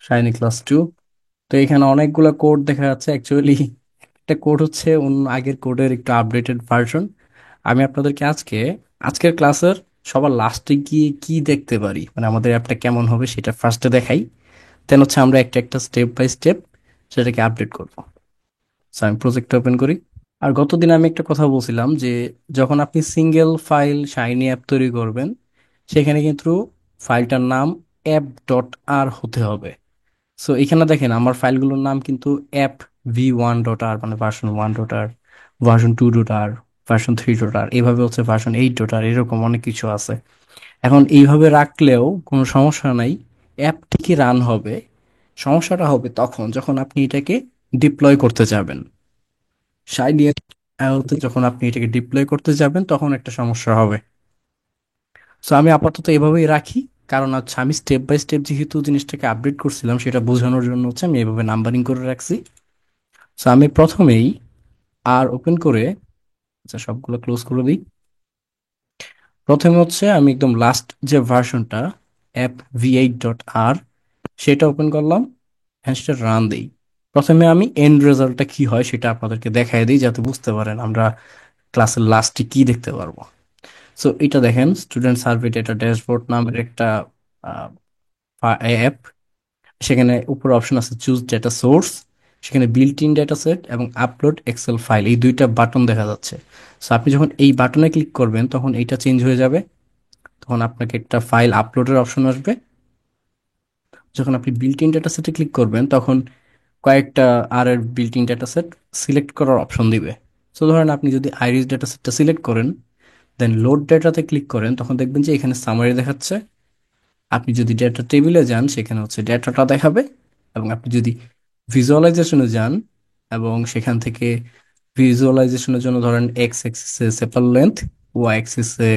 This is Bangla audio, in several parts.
Shiny class 2। তো এখানে অনেকগুলো কোড দেখা যাচ্ছে অ্যাকচুয়ালি। একটা কোড হচ্ছে অন্য আগের কোডের একটু আপডেটেড ভার্সন। আমি আপনাদেরকে আজকের ক্লাসের সবার লাস্টে গিয়ে কি দেখতে পারি, মানে আমাদের অ্যাপটা কেমন হবে সেটা ফার্স্টে দেখাই। দেন হচ্ছে আমরা একটা একটা স্টেপ বাই স্টেপ সেটাকে আপডেট করবো। So, আমি প্রজেক্টটা ওপেন করি। আর গতদিন আমি একটা কথা বলছিলাম যে যখন আপনি সিঙ্গেল ফাইল শাইনি অ্যাপ তৈরি করবেন, সেখানে কিন্তু ফাইলটার নাম app.r হতে হবে। সো এখানে দেখেন আমার ফাইলগুলোর নাম কিন্তু app v1.r, মানে version 1.r, version 2.r, version 3.r, এইভাবে হচ্ছে ভার্সন 8.r, এরকম অনেক কিছু আছে। এখন এইভাবে রাখলেও কোনো সমস্যা নাই, অ্যাপ ঠিকই রান হবে। সমস্যাটা হবে তখন যখন আপনি এটাকে ডিপ্লয় করতে যাবেন। শাইনি অ্যাপতে যখন আপনি এটাকে ডিপ্লয় করতে যাবেন তখন একটা সমস্যা হবে। সো আমি আপাতত এভাবেই রাখি, কারণ হচ্ছে আমি স্টেপ বাই স্টেপ যেহেতু জিনিসটাকে আপডেট করছিলাম সেটা বোঝানোর জন্য হচ্ছে আমি এভাবে নাম্বারিং করে রাখছি। সো আমি প্রথমেই আর ওপেন করে, আচ্ছা সবগুলো ক্লোজ করে দিই। প্রথমে হচ্ছে আমি একদম লাস্ট যে ভার্সনটা app v8.r সেটা ওপেন করলাম, হ্যাঁ সেটা রান দিই। প্রথমে আমি এন্ড রেজাল্টটা কি হয় সেটা আপনাদেরকে দেখাই দিই যাতে বুঝতে পারেন আমরা ক্লাসের লাস্টে কি দেখতে পারবো। সো এটা দেখেন, স্টুডেন্ট সার্ভে ডেটা ড্যাশবোর্ড নামের একটা অ্যাপ। সেখানে উপরে অপশন আছে চুজ ডেটা সোর্স, সেখানে বিল্ট ইন ডেটা সেট এবং আপলোড এক্সেল ফাইল, এই দুইটা বাটন দেখা যাচ্ছে। সো আপনি যখন এই বাটনে ক্লিক করবেন তখন এইটা চেঞ্জ হয়ে যাবে, তখন আপনাকে একটা ফাইল আপলোডের অপশন আসবে। যখন আপনি বিল্ট ইন ডেটা সেটে ক্লিক করবেন তখন কয়েকটা আর এর built in data set select করার অপশন দিবে। সো ধরেন আপনি যদি আইরিস ডেটা সেটটা সিলেক্ট করেন, দেন লোড ডেটাতে ক্লিক করেন, তখন দেখবেন যে এখানে সামারি দেখাচ্ছে। আপনি যদি ডেটা টেবিলে যান সেখানে হচ্ছে ডেটাটা দেখাবে। এবং আপনি যদি ভিজুয়ালাইজেশনে যান এবং সেখান থেকে ভিজুয়ালাইজেশনের জন্য ধরেন এক্স অ্যাক্সিসে সেপাল লেন্থ, ওয়াই অ্যাক্সিসে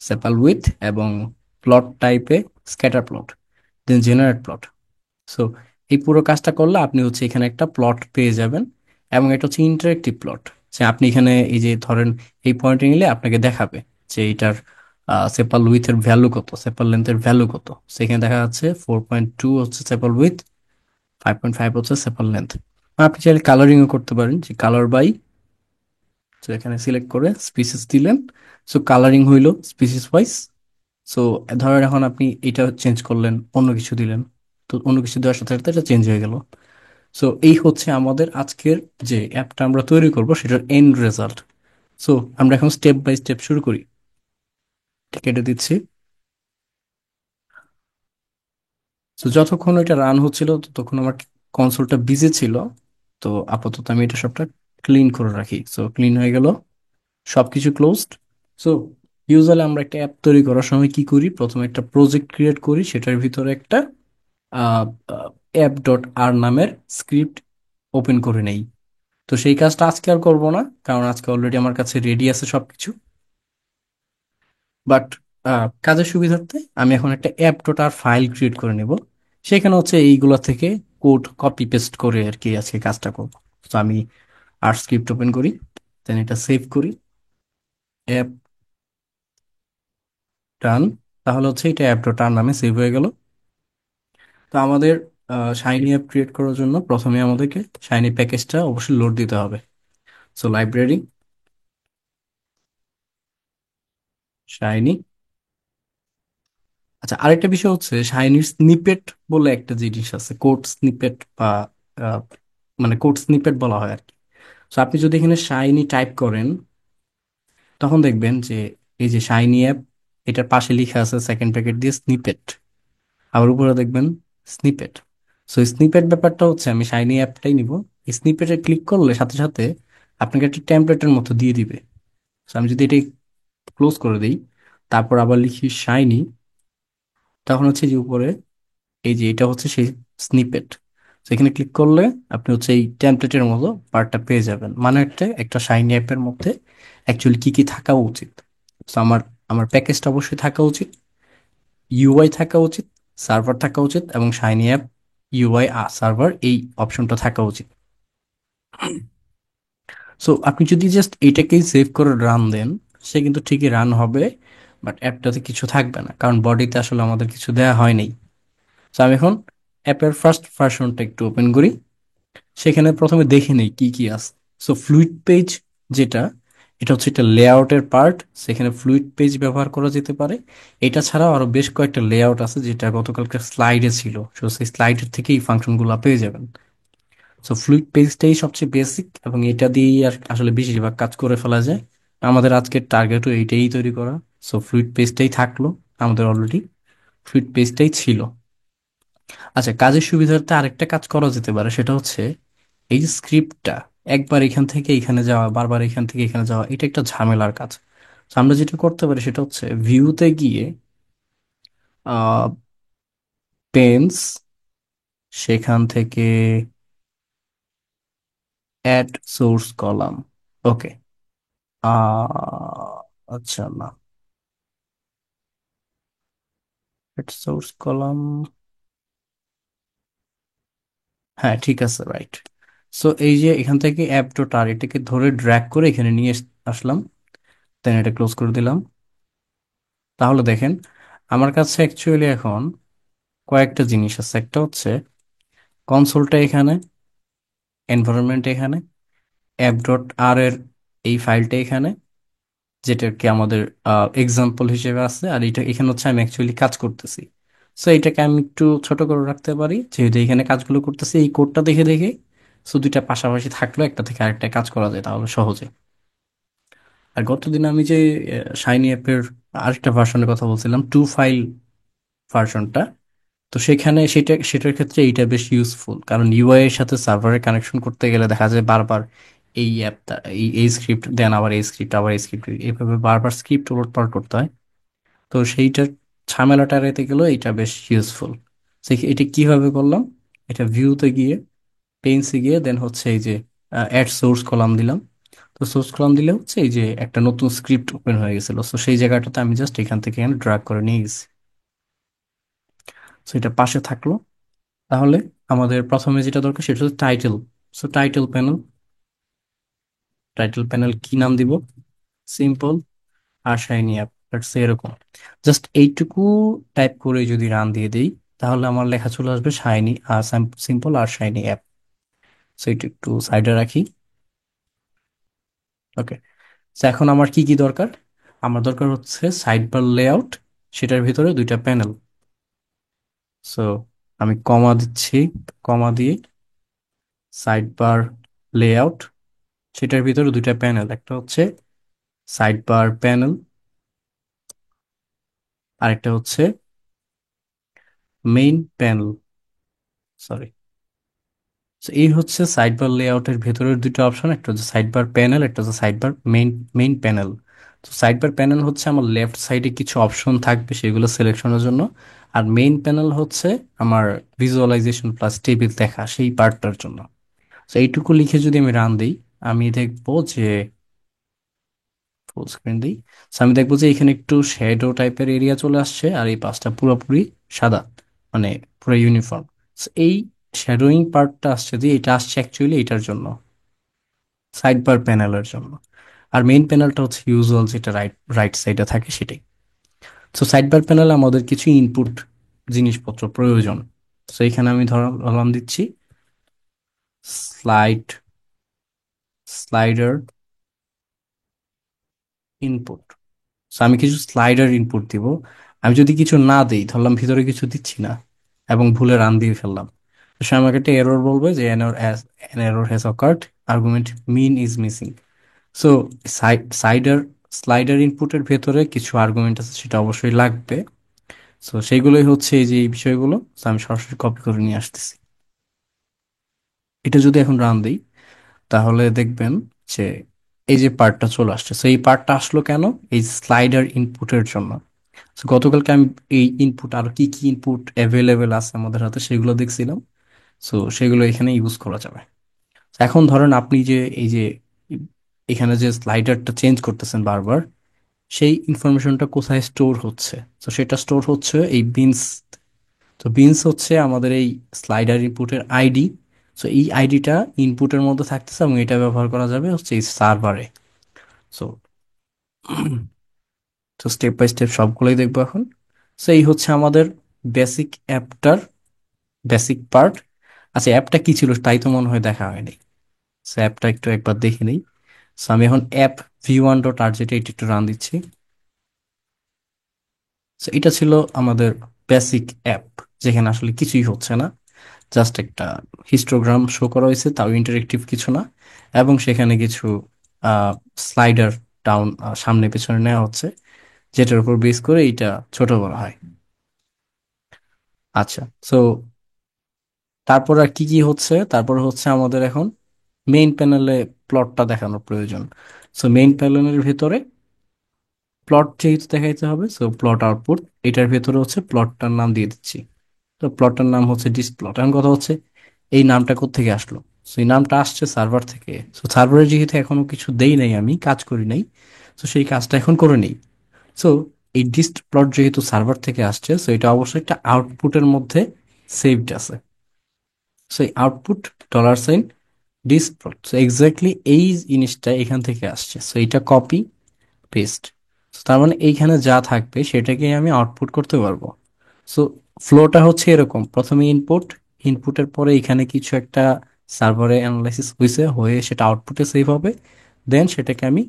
সেপাল উইথ এবং প্লট টাইপে scatter plot, then generate plot. So এই পুরো কাজটা করলে আপনি হচ্ছে এখানে একটা প্লট পেয়ে যাবেন। এবং এটা হচ্ছে ইন্টারেক্টিভ প্লট, যে আপনি এখানে এই যে ধরেন এই পয়েন্টে নিলে আপনাকে দেখাবে যে এটার সেপাল উইথের ভ্যালু কত, সেপাল লেন্থের ভ্যালু কত। সেখানে দেখা যাচ্ছে 4.2 হচ্ছে সেপাল উইথ, 5.5 হচ্ছে সেপাল লেন্থ। আপনি চাইলে কালারিংও করতে পারেন, যে কালার বাই, তো এখানে সিলেক্ট করে স্পিসিস দিলেন। সো কালারিং হইলো স্পিসিস ওয়াইজ। সো ধরেন এখন আপনি এটা চেঞ্জ করলেন, অন্য কিছু দিলেন, তো অন্য কিছু দেওয়ার সাথে সাথে এটা চেঞ্জ হয়ে গেল। সো এই হচ্ছে আমাদের আজকের যে অ্যাপটা আমরা তৈরি করব সেটার এন্ড রেজাল্ট। সো আমরা এখন স্টেপ বাই স্টেপ শুরু করি। কেটে দিচ্ছি। তো যতক্ষণ এটা রান হচ্ছিল ততক্ষণ আমার কনসোলটা বিজি ছিল। তো আপাতত আমি এটা সবটা ক্লিন করে রাখি। সো ক্লিন হয়ে গেল, সবকিছু ক্লোজড। সো ইউজুয়ালি আমরা একটা অ্যাপ তৈরি করার সময় কি করি, প্রথমে একটা প্রজেক্ট ক্রিয়েট করি, সেটার ভিতরে একটা app.r নামের স্ক্রিপ্ট ওপেন করে নেই। তো সেই কাজটা আজকে আর করব না, কারণ আজকে অলরেডি আমার কাছে রেডি আছে সবকিছু। বাট কাজের সুবিধার্থে আমি এখন একটা app.r ফাইল ক্রিয়েট করে নেব। সেখানে হচ্ছে এইগুলা থেকে কোড কপি পেস্ট করে আর কি আজকে কাজটা করব। তো আমি আর স্ক্রিপ্ট ওপেন করি, দেন এটা সেভ করি, অ্যাপ ডান। তাহলে হচ্ছে এটা app.r নামে সেভ হয়ে গেল। তো আমাদের শাইনি অ্যাপ ক্রিয়েট করার জন্য প্রথমে আমাদেরকে শাইনি প্যাকেজটা অবশ্যই লোড দিতে হবে। So library shiny. আচ্ছা, আরেকটা বিষয় হচ্ছে শাইনির স্নিপেট বলে একটা জিনিস আছে, কোড স্নিপেট বা আহ, মানে কোড স্নিপেট বলা হয় আর কি। তো আপনি যদি এখানে শাইনি টাইপ করেন তখন দেখবেন যে এই যে শাইনি অ্যাপ, এটার পাশে লেখা আছে সেকেন্ড ব্র্যাকেট দিয়ে স্নিপেট, আবার উপরে দেখবেন স্নিপেট। সো স্নিপেট ব্যাপারটা হচ্ছে আমি শাইনি অ্যাপটাই নিব। স্নিপেটে ক্লিক করলে সাথে সাথে আপনাকে একটা টেমপ্লেটের মতো দিয়ে দিবে। সো আমি যদি এটা ক্লোজ করে দিই, তারপর আবার লিখি শাইনি, তখন হচ্ছে যে উপরে এই যে এটা হচ্ছে সেই স্নিপেট। তো এখানে ক্লিক করলে আপনি হচ্ছে এই টেমপ্লেটের মতো পার্টটা পেয়ে যাবেন, মানে একটা একটা শাইনি অ্যাপের মধ্যে অ্যাকচুয়ালি কি কি থাকা উচিত। তো আমার আমার প্যাকেজটা অবশ্যই থাকা উচিত, ইউআই থাকা উচিত, সার্ভার থাকা উচিত এবং শাইনি অ্যাপ ইউআই সার্ভার এই অপশনটা থাকা উচিত। সো আপনি যদি জাস্ট এটাকেই সেভ করে রান দেন, সে কিন্তু ঠিকই রান হবে, বাট অ্যাপটাতে কিছু থাকবে না, কারণ বডিতে আসলে আমাদের কিছু দেওয়া হয়নি। তো আমি এখন অ্যাপের ফার্স্ট ভার্সনটা একটু ওপেন করি। সেখানে প্রথমে দেখে নেই কি কি আছে। সো ফ্লুইড পেজ যেটা, এটা হচ্ছে একটা লেআউটের পার্ট। সেখানে ফ্লুইড পেজ ব্যবহার করা যেতে পারে। এটা ছাড়াও আরো বেশ কয়েকটা লেআউট আছে যেটা গতকালকে স্লাইডে ছিল, সো সেই স্লাইডের থেকে এই ফাংশনগুলো পেয়ে যাবেন। সো ফ্লুইড পেজটাই সবচেয়ে বেসিক এবং এটা দিয়েই আসলে বেশিরভাগ কাজ করে ফেলা যায়। আমাদের আজকের টার্গেটও এইটাই তৈরি করা। সো ফ্লুইড পেজটাই থাকলো আমাদের অলরেডি, ফ্লুইড পেজটাই ছিল। আচ্ছা, কাজের সুবিধার্থে আরেকটা কাজ করা যেতে পারে, সেটা হচ্ছে এই যে স্ক্রিপ্টটা একবার এখান থেকে এখানে যাওয়া, বারবার এখান থেকে এখানে যাওয়া, এটা একটা ঝামেলার কাজ। তো আমরা যেটা করতে পারি সেটা হচ্ছে ভিউতে গিয়ে পেন্স, সেখান থেকে অ্যাড সোর্স কলাম। ওকে। আচ্ছা না, অ্যাড সোর্স কলাম, হ্যাঁ ঠিক আছে, রাইট। সো এই যে এখান থেকে অ্যাপ ডট আর, এটাকে ধরে ড্র্যাগ করে এখানে নিয়ে আসলাম, দেন এটা ক্লোজ করে দিলাম। তাহলে দেখেন আমার কাছে অ্যাকচুয়ালি এখন কয়েকটা জিনিস আছে। একটা হচ্ছে কনসোলটা এখানে, এনভায়রনমেন্ট এখানে, অ্যাপ ডট আর এর এই ফাইলটা এখানে, যেটা কি আমাদের এক্সাম্পল হিসেবে আছে, আর এটা এখানে হচ্ছে আমি অ্যাকচুয়ালি কাজ করতেছি। সো এটাকে আমি একটু ছোট করে রাখতে পারি, যেহেতু এখানে কাজগুলো করতেছি এই কোডটা দেখে দেখে। সো দুইটা পাশাপাশি থাকলো, একটা থেকে আরেকটা কাজ করা যায় তাহলে সহজে। আর গতদিন আমি যে শাইনি অ্যাপের আরেকটা ভার্সনের কথা বলছিলাম, টু ফাইল ভার্সনটা, তো সেখানে সেটার ক্ষেত্রে এইটা বেশ ইউজফুল, কারণ ইউআই এর সাথে সার্ভারে কানেকশন করতে গেলে দেখা যায় বারবার এই অ্যাপটা, এই স্ক্রিপ্ট দেন, আবার এই স্ক্রিপ্ট, আবার এই স্ক্রিপ্ট, এইভাবে বারবার স্ক্রিপ্ট ওলটপালট করতে হয়। তো সেইটার ঝামেলাটা এড়াতে গেলেও এটা বেশ ইউজফুল। এটা কিভাবে করলাম, এটা ভিউতে গিয়ে, পেন্সে গিয়ে, দেন হচ্ছে এই যে অ্যাড সোর্স কলাম দিলাম। তো সোর্স কলাম দিলে হচ্ছে এই যে একটা নতুন স্ক্রিপ্ট ওপেন হয়ে গেছিল। তো সেই জায়গাটাতে আমি জাস্ট এখান থেকে এখানে ড্রাগ করে নিয়ে গেছি। তো এটা পাশে থাকলো। তাহলে আমাদের প্রথমে যেটা দরকার সেটা হচ্ছে title. So title panel, title panel কি নাম দিব? সিম্পল আর শাইনি অ্যাপ, এরকম। জাস্ট এইটুকু টাইপ করে যদি রান দিয়ে দিই, তাহলে আমার লেখা চলে আসবে শাইনি আর সিম্পল আর শাইনি অ্যাপ। সো এটা একটু সাইডে রাখি। ওকে। এখন আমার কি কি দরকার? আমার দরকার হচ্ছে সাইড বার লেআউট, সেটার ভিতরে দুইটা প্যানেল। সো আমি কমা দিচ্ছি, কমা দিয়ে সাইড বার লেআউট, সেটার ভিতরে দুইটা প্যানেল, একটা হচ্ছে সাইড বার প্যানেল, আরেকটা হচ্ছে মেইন প্যানেল। সরি। এই হচ্ছে সাইড বার লেআউটের ভেতরের দুটো অপশন, একটা হচ্ছে সাইড বার প্যানেল, একটা হচ্ছে সাইড বার মেইন প্যানেল। তো সাইড বার প্যানেল হচ্ছে আমার লেফট সাইডে কিছু অপশন থাকবে সেগুলো সিলেকশনের জন্য, আর মেইন প্যানেল হচ্ছে আমার ভিজুয়ালাইজেশন প্লাস টেবিল দেখা সেই পার্টটার জন্য। তো এইটুকু লিখে যদি আমি রান দিই, আমি দেখবো যে ফুল স্ক্রিন দিই, তো আমি দেখবো যে এখানে একটু শ্যাডো টাইপের এরিয়া চলে আসছে, আর এই পাশটা পুরোপুরি সাদা, মানে পুরো ইউনিফর্ম। এই শ্যাডোয়িং পার্টটা আসছে, যে এটা আসছে অ্যাকচুয়ালি এটার জন্য, সাইড বার প্যানেলের জন্য। আর মেইন প্যানেলটা হচ্ছে ইউজুয়াল যেটা রাইট রাইট সাইডে থাকে সেটাই। সো সাইড বার প্যানেলে আমাদের কিছু ইনপুট জিনিসপত্র প্রয়োজন। সো এখানে আমি ধরলাম দিচ্ছি স্লাইড, স্লাইডার ইনপুট। সো আমি কিছু স্লাইডার ইনপুট দিব। আমি যদি কিছু না দিই, ধরলাম ভিতরে কিছু দিচ্ছি না এবং ভুলে রান দিয়ে ফেললাম, তো সে আমাকে একটা এরর বলবে যে an error has occurred, argument mean is missing. So slider ইনপুটের ভেতরে কিছু আর্গুমেন্ট আছে, সেটা অবশ্যই লাগবে। সো সেইগুলোই হচ্ছে এই যে এই বিষয়গুলো। So আমি সরাসরি কপি করে নিয়ে আসতেছি। এটা যদি এখন রান দিই, তাহলে দেখবেন যে এই যে পার্টটা চলে আসছে। তো এই পার্টটা আসলো কেন? এই স্লাইডার ইনপুটের জন্য। So গতকালকে আমি এই ইনপুট, আর কি কি ইনপুট অ্যাভেলেবেল আছে আমাদের হাতে সেগুলো দেখছিলাম। সো সেগুলো এখানে ইউজ করা যাবে। So এখন ধরেন আপনি যে এই যে এখানে যে স্লাইডারটা চেঞ্জ করতেছেন বারবার, সেই ইনফরমেশনটা কোথায় স্টোর হচ্ছে? তো সেটা স্টোর হচ্ছে এই বিনস। তো বিনস হচ্ছে আমাদের এই স্লাইডার ইনপুটের আইডি। সো এই আইডিটা ইনপুটের মধ্যে থাকতেছে এবং এটা ব্যবহার করা যাবে হচ্ছে এই সার্ভারে। সো তো স্টেপ বাই স্টেপ সবগুলোই দেখবো এখন। সো এই হচ্ছে আমাদের বেসিক অ্যাপটার বেসিক পার্ট। আচ্ছা, অ্যাপটা কি ছিল তাই তো মনে হয় দেখা হয়নি। সো অ্যাপটা একটু একবার দেখে নিই। সো আমি এখন অ্যাপ v1.r যেটা এটা একটু রান দিচ্ছি। সো এটা ছিল আমাদের বেসিক অ্যাপ, যেখানে আসলে কিছুই হচ্ছে না, জাস্ট একটা হিস্টোগ্রাম শো করা হয়েছে, তাও ইন্টারেক্টিভ কিছু না। এবং সেখানে কিছু স্লাইডার ডাউন সামনে পেছনে নেওয়া হচ্ছে, যেটার উপর বেস করে এইটা ছোট করা হয়। আচ্ছা, সো তারপর আর কি কি হচ্ছে, তারপর হচ্ছে আমাদের এখন মেইন প্যানেলে প্লটটা দেখানোর প্রয়োজন। সো মেইন প্যানেলের ভিতরে প্লট যেহেতু দেখাইতে হবে, সো প্লট আউটপুট, এটার ভেতরে হচ্ছে প্লটটার নাম দিয়ে দিচ্ছি। তো প্লটটার নাম হচ্ছে ডিস প্লট। এখন কথা হচ্ছে এই নামটা কোত্থেকে আসলো। সো এই নামটা আসছে সার্ভার থেকে। সো সার্ভারে যেহেতু এখনো কিছু দেই নাই, আমি কাজ করি নাই, তো সেই কাজটা এখন করে নেই। সো এই ডিস্ট প্লট যেহেতু সার্ভার থেকে আসছে, সো এটা অবশ্যই একটা আউটপুটের মধ্যে সেভড আছে। সো এই output $, dist plot, so exactly এই জিনিসটা এখান থেকে আসছে। সো এটা কপি পেস্ট, তার মানে এইখানে যা থাকবে সেটাকে আমি আউটপুট করতে পারবো। সো ফ্লোটা হচ্ছে এরকম, প্রথমে ইনপুট, ইনপুটের পরে এখানে কিছু একটা সার্ভারে অ্যানালাইসিস হয়েছে, হয়ে সেটা আউটপুটে সেভ হবে, দেন সেটাকে আমি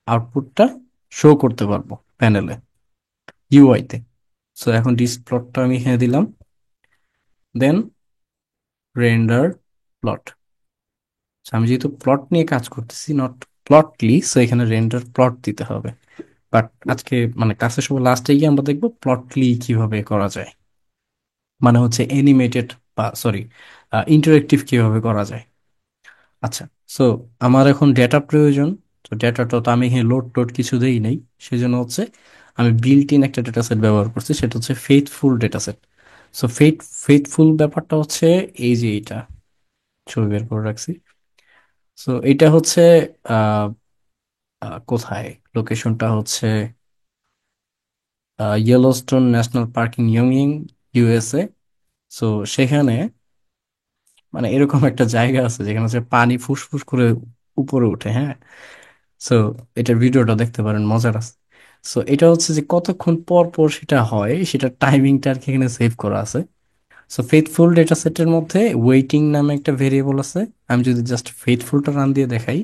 আউটপুটটা শো করতে পারবো প্যানেলে, ইউআইতে। সো এখন ডিসপ্লটটা আমি এখানে দিলাম, দেন রেন্ডার প্লট। আমি যেহেতু প্লট নিয়ে কাজ করতেছি, নট প্লটলি, সো এখানে রেন্ডার প্লট দিতে হবে। বাট আজকে মানে ক্লাসের সময় লাস্টে গিয়ে আমরা দেখবো প্লটলি কিভাবে করা যায়, মানে হচ্ছে অ্যানিমেটেড বা সরি ইন্টারেক্টিভ কিভাবে করা যায়। আচ্ছা, সো আমার এখন ডেটা প্রয়োজন। তো ডেটাটা তো আমি এখানে লোড টোড কিছু দেই নাই, সেজন্য হচ্ছে আমি বিল্ট ইন একটা ডেটা সেট ব্যবহার করছি, সেটা হচ্ছে faithful data set. So faithful ব্যাপারটা হচ্ছে এই যে এইটা ছবি বের করে রাখছি। সো এটা হচ্ছে আহ কোথায়, লোকেশনটা হচ্ছে Yellowstone National Park in Wyoming, USA. So সেখানে মানে এরকম একটা জায়গা আছে যেখানে হচ্ছে পানি ফুসফুস করে উপরে উঠে, হ্যাঁ। সো এটার ভিডিওটা দেখতে পারেন, মজার আছে। সো এটা হচ্ছে যে কতক্ষণ পর পর সেটা হয়, সেটা টাইমিংটা আর কি এখানে সেভ করা আছে। সো ফেথফুল ডেটা সেটের মধ্যে ওয়েটিং নামে একটা ভেরিয়েবল আছে। আমি যদি জাস্ট ফেথফুলটা রান দিয়ে দেখাই,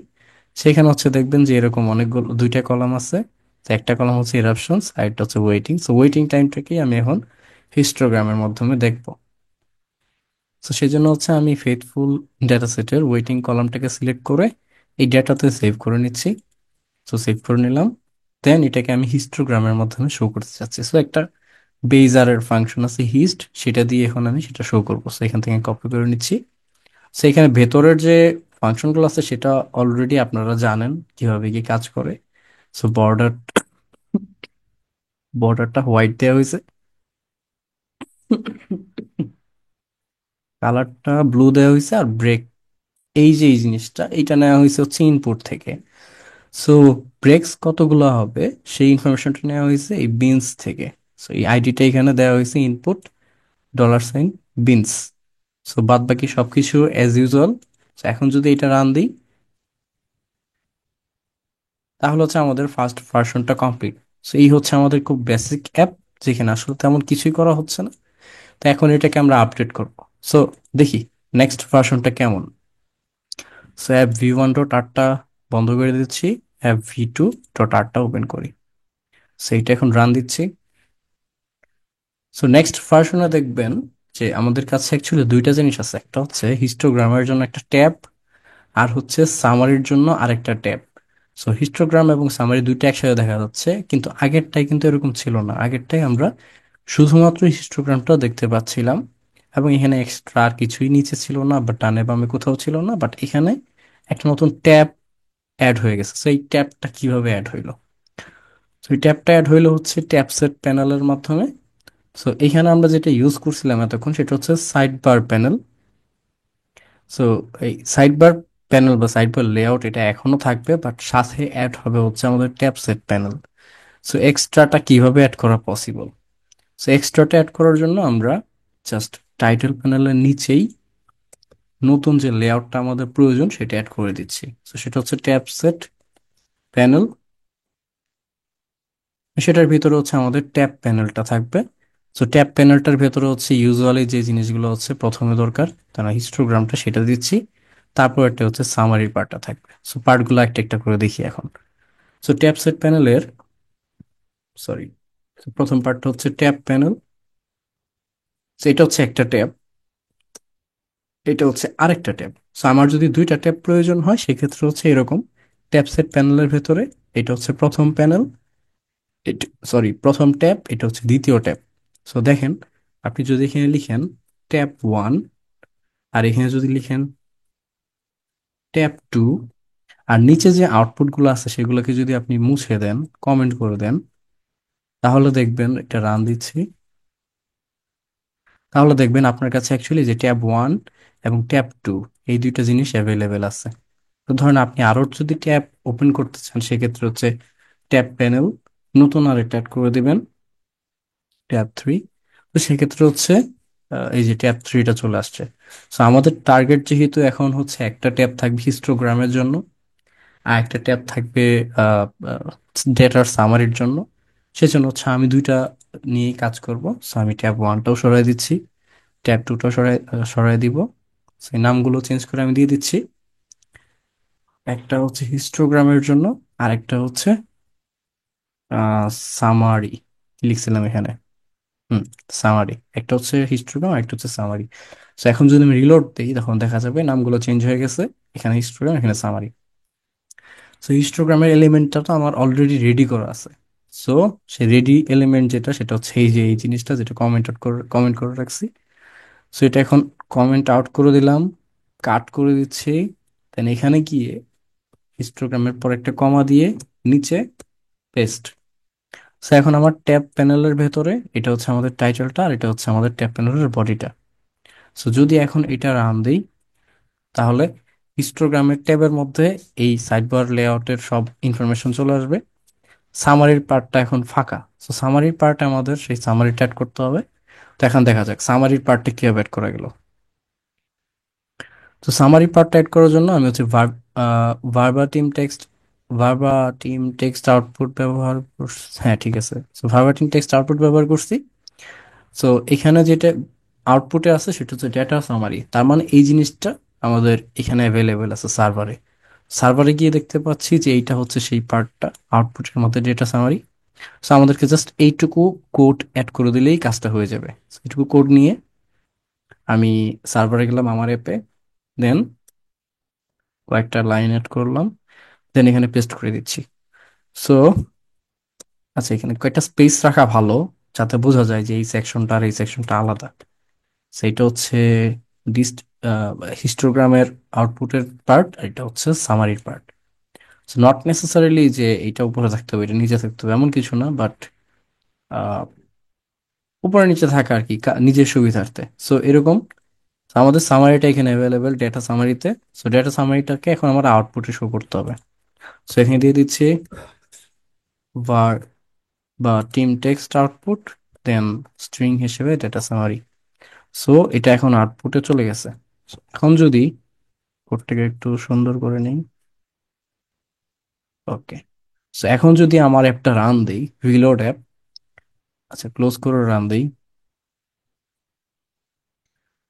সেখানে হচ্ছে দেখবেন যে এরকম অনেকগুলো দুইটা কলাম আছে। তো একটা কলাম হচ্ছে ইরাপশনস আর একটা হচ্ছে ওয়েটিং। সো ওয়েটিং টাইমটাকেই আমি এখন হিস্টোগ্রামের মাধ্যমে দেখবো। তো সেই জন্য হচ্ছে আমি ফেথফুল ডেটা সেটের ওয়েটিং কলামটাকে সিলেক্ট করে এই ডেটাতে সেভ করে নিচ্ছি। তো সেভ করে নিলাম, দেন এটাকে আমি হিস্টোগ্রামের মাধ্যমে শো করতে চাচ্ছি। সো একটা বেইজারের ফাংশন আছে হিস্ট, সেটা দিয়ে এখন আমি সেটা শো করবো। সো এখান থেকে কপি করে নিচ্ছি। সো এখানে ভেতরের যে ফাংশনগুলো আছে সেটা অলরেডি আপনারা জানেন কিভাবে কি কাজ করে। সো বর্ডারটা হোয়াইট দেওয়া হয়েছে, কালারটা ব্লু দেওয়া হয়েছে, আর ব্রেক, এই যে এই জিনিসটা এইটা নেওয়া হয়েছে হচ্ছে ইনপুট থেকে। সো ব্রেক্স কতগুলো হবে সেই ইনফরমেশনটা নেওয়া হয়েছে এই বিনস থেকে। সো এই আইডিটা এখানে দেওয়া হয়েছে ইনপুট $, বিনস। সো বাদ বাকি সবকিছু অ্যাজ ইউজুয়াল। এখন যদি এটা রান দিই, তাহলে হচ্ছে আমাদের ফার্স্ট ভার্সনটা কমপ্লিট। সো এই হচ্ছে আমাদের খুব বেসিক অ্যাপ, যেখানে আসলে তেমন কিছুই করা হচ্ছে না। তো এখন এটাকে আমরা আপডেট করব। সো দেখি নেক্সট ভার্সনটা কেমন। সো অ্যাপ v1.8টা বন্ধ করে দিচ্ছি, অ্যাপ v2.8টা ওপেন করি। সো এটা এখন রান দিচ্ছি। সো নেক্সট ভার্সনে দেখবেন যে আমাদের কাছে অ্যাকচুয়ালি দুইটা জিনিস আছে, একটা হচ্ছে হিস্টোগ্রামের জন্য একটা ট্যাব, আর হচ্ছে সামারির জন্য আরেকটা ট্যাব। সো হিস্টোগ্রাম এবং সামারি দুইটা একসাথে দেখা যাচ্ছে, কিন্তু আগেরটাই কিন্তু এরকম ছিল না। আগেরটাই আমরা শুধুমাত্র হিস্টোগ্রামটা দেখতে পাচ্ছিলাম, এবং এখানে এক্সট্রা আর কিছুই নিচে ছিল না, বা ডানে বামে কোথাও ছিল না। বাট এখানে একটা নতুন ট্যাব অ্যাড হয়ে গেছে। সো এই ট্যাবটা কিভাবে অ্যাড হইলো? তো এই ট্যাবটা অ্যাড হইলো হচ্ছে ট্যাব সেট প্যানেলের মাধ্যমে। সো এখানে আমরা যেটা ইউজ করছিলাম এতক্ষণ সেটা হচ্ছে সাইড বার প্যানেল। সো এই সাইড বার প্যানেল বা সাইড বার লেআউট এটা এখনো থাকবে, বাট সাথে অ্যাড হবে হচ্ছে আমাদের ট্যাব সেট প্যানেল। সো এক্সট্রাটা কিভাবে অ্যাড করা পসিবল? সো এক্সট্রাটা অ্যাড করার জন্য আমরা জাস্ট টাইটেল প্যানেলের নিচেই নতুন যে লেআউটটা আমাদের প্রয়োজন সেটা অ্যাড করে দিচ্ছি। সো সেটা হচ্ছে ট্যাব সেট প্যানেল, সেটার ভিতরে হচ্ছে আমাদের ট্যাব প্যানেলটা থাকবে। সো ট্যাব প্যানেলটার ভেতরে হচ্ছে ইউজুয়ালি যে জিনিসগুলো হচ্ছে প্রথমে দরকার, তারা হিস্টোগ্রামটা সেটা দিচ্ছি। তারপর একটা হচ্ছে সামারি পার্টটা থাকবে। সো পার্টগুলো একটা একটা করে দেখি এখন। সো ট্যাব সেট প্যানেলের, সরি, প্রথম পার্টটা হচ্ছে ট্যাব প্যানেল। সো এটা হচ্ছে একটা ট্যাব, এটা হচ্ছে আরেকটা ট্যাব। সো আমার যদি দুইটা ট্যাব প্রয়োজন হয় সেক্ষেত্রে হচ্ছে এরকম, ট্যাব সেট প্যানেলের ভেতরে এটা হচ্ছে প্রথম প্যানেল, সরি প্রথম ট্যাব, এটা হচ্ছে দ্বিতীয় ট্যাব। সো দেখেন, আপনি যদি এখানে লিখেন ট্যাব ওয়ান, আর এখানে যদি লিখেন ট্যাব টু, আর নিচে যে আউটপুটগুলো আছে সেগুলোকে যদি আপনি মুছে দেন, কমেন্ট করে দেন, তাহলে দেখবেন, এটা রান দিচ্ছি, তাহলে দেখবেন আপনার কাছে অ্যাকচুয়ালি যে ট্যাব ওয়ান এবং ট্যাব টু এই দুইটা জিনিস অ্যাভেলেবেল আছে। তো ধরেন আপনি আরো যদি ট্যাব ওপেন করতে চান সেক্ষেত্রে হচ্ছে ট্যাব প্যানেল, নতুন আর একটা অ্যাড করে দিবেন, ট্যাব থ্রি। তো সেক্ষেত্রে হচ্ছে এই যে ট্যাব থ্রিটা চলে আসছে। তো আমাদের টার্গেট যেহেতু এখন হচ্ছে একটা ট্যাব থাকবে হিস্টোগ্রামের জন্য, আর একটা ট্যাব থাকবে ডেটার সামারির জন্য, সেজন্য হচ্ছে আমি দুইটা নিয়েই কাজ করব। সো আমি ট্যাব ওয়ানটাও সরাই দিচ্ছি, ট্যাব টুটাও সরাই দিব। সেই নামগুলো চেঞ্জ করে আমি দিয়ে দিচ্ছি, একটা হচ্ছে হিস্টোগ্রামের জন্য, আর একটা হচ্ছে সামারি লিখছিলাম এখানে। হুম, সামারি, একটা হচ্ছে হিস্টোগ্রাম, একটা হচ্ছে সামারি। সো এখন যদি আমি রিলোড দিই তখন দেখা যাবে নামগুলো চেঞ্জ হয়ে গেছে, এখানে হিস্টোগ্রাম, এখানে সামারি। সো হিস্টোগ্রামের এলিমেন্টটা তো আমার অলরেডি রেডি করা আছে। সো সেই রেডি এলিমেন্ট যেটা, সেটা হচ্ছে এই যে এই জিনিসটা যেটা কমেন্ট করে রাখছি। সো এটা এখন কমেন্ট আউট করে দিলাম, কাট করে দিচ্ছি, দেন এখানে গিয়ে হিস্টোগ্রামের পর একটা কমা দিয়ে নিচে পেস্ট। সো এখন আমার ট্যাব প্যানেলের ভেতরে এটা হচ্ছে আমাদের টাইটেলটা, আর এটা হচ্ছে আমাদের ট্যাব প্যানেলের বডিটা। সো যদি এখন এটা রান দিই, তাহলে হিস্টোগ্রামের ট্যাবের মধ্যে এই সাইডবার লেআউটের সব ইনফরমেশন চলে আসবে। সামারির পার্টটা এখন ফাঁকা। সো সামারির পার্ট আমাদের সেই সামারিটা অ্যাড করতে হবে। তো এখন দেখা যাক সামারির পার্টটা কিভাবে অ্যাড করা গেল। তো সামারি পার্টটা অ্যাড করার জন্য আমি হচ্ছে ভার্বাটিম টেক্সট ভার্বাটিম টেক্সট আউটপুট ব্যবহার করছি। হ্যাঁ ঠিক আছে, তো ভার্বাটিম টেক্সট আউটপুট ব্যবহার করছি। সো এখানে যেটা আউটপুটে আছে সেটা হচ্ছে ডেটা সামারি, তার মানে এই জিনিসটা আমাদের এখানে অ্যাভেলেবেল আছে সার্ভারে। সার্ভারে গিয়ে দেখতে পাচ্ছি যে এইটা হচ্ছে সেই পার্টটা, আউটপুটের মধ্যে ডেটা সামারি। সো আমাদেরকে জাস্ট এইটুকু কোড অ্যাড করে দিলেই কাজটা হয়ে যাবে। So, এইটুকু কোড নিয়ে আমি সার্ভারে গেলাম আমার অ্যাপে, দেন কয়েকটা লাইন অ্যাড করলাম, দেন এখানে পেস্ট করে দিচ্ছি। সো আচ্ছা, এখানে কয়েকটা স্পেস রাখা ভালো, যাতে বোঝা যায় যে এই সেকশনটা আর এই সেকশনটা আলাদা। সেইটা হচ্ছে ডিস্ট হিস্টোগ্রামের আউটপুটের পার্ট, আর এটা হচ্ছে সামারির পার্ট। নট নেসেসারিলি যে এইটা উপরে থাকতে হবে, এটা নিচে থাকতে হবে এমন কিছু না, বাট উপরে নিচে থাকা আর কি, নিজের সুবিধার্থে। সো এরকম। তো আমাদের সামারিটা এখানে অ্যাভেলেবেল ডেটা সামারিতে। সো ডেটা সামারিটাকে এখন আমার আউটপুটে শো করতে হবে। সো এখানে দিয়ে দিচ্ছি var বা টিম টেক্সট আউটপুট, দেন স্ট্রিং হিসেবে ডেটা সামারি। সো এটা এখন আউটপুটে চলে গেছে। So, এখন যদি কোডটাকে একটু সুন্দর করে নিই, ওকে। সো এখন যদি আমার অ্যাপটা রান দেই, রিলোড অ্যাপ, আচ্ছা ক্লোজ করে রান দেই,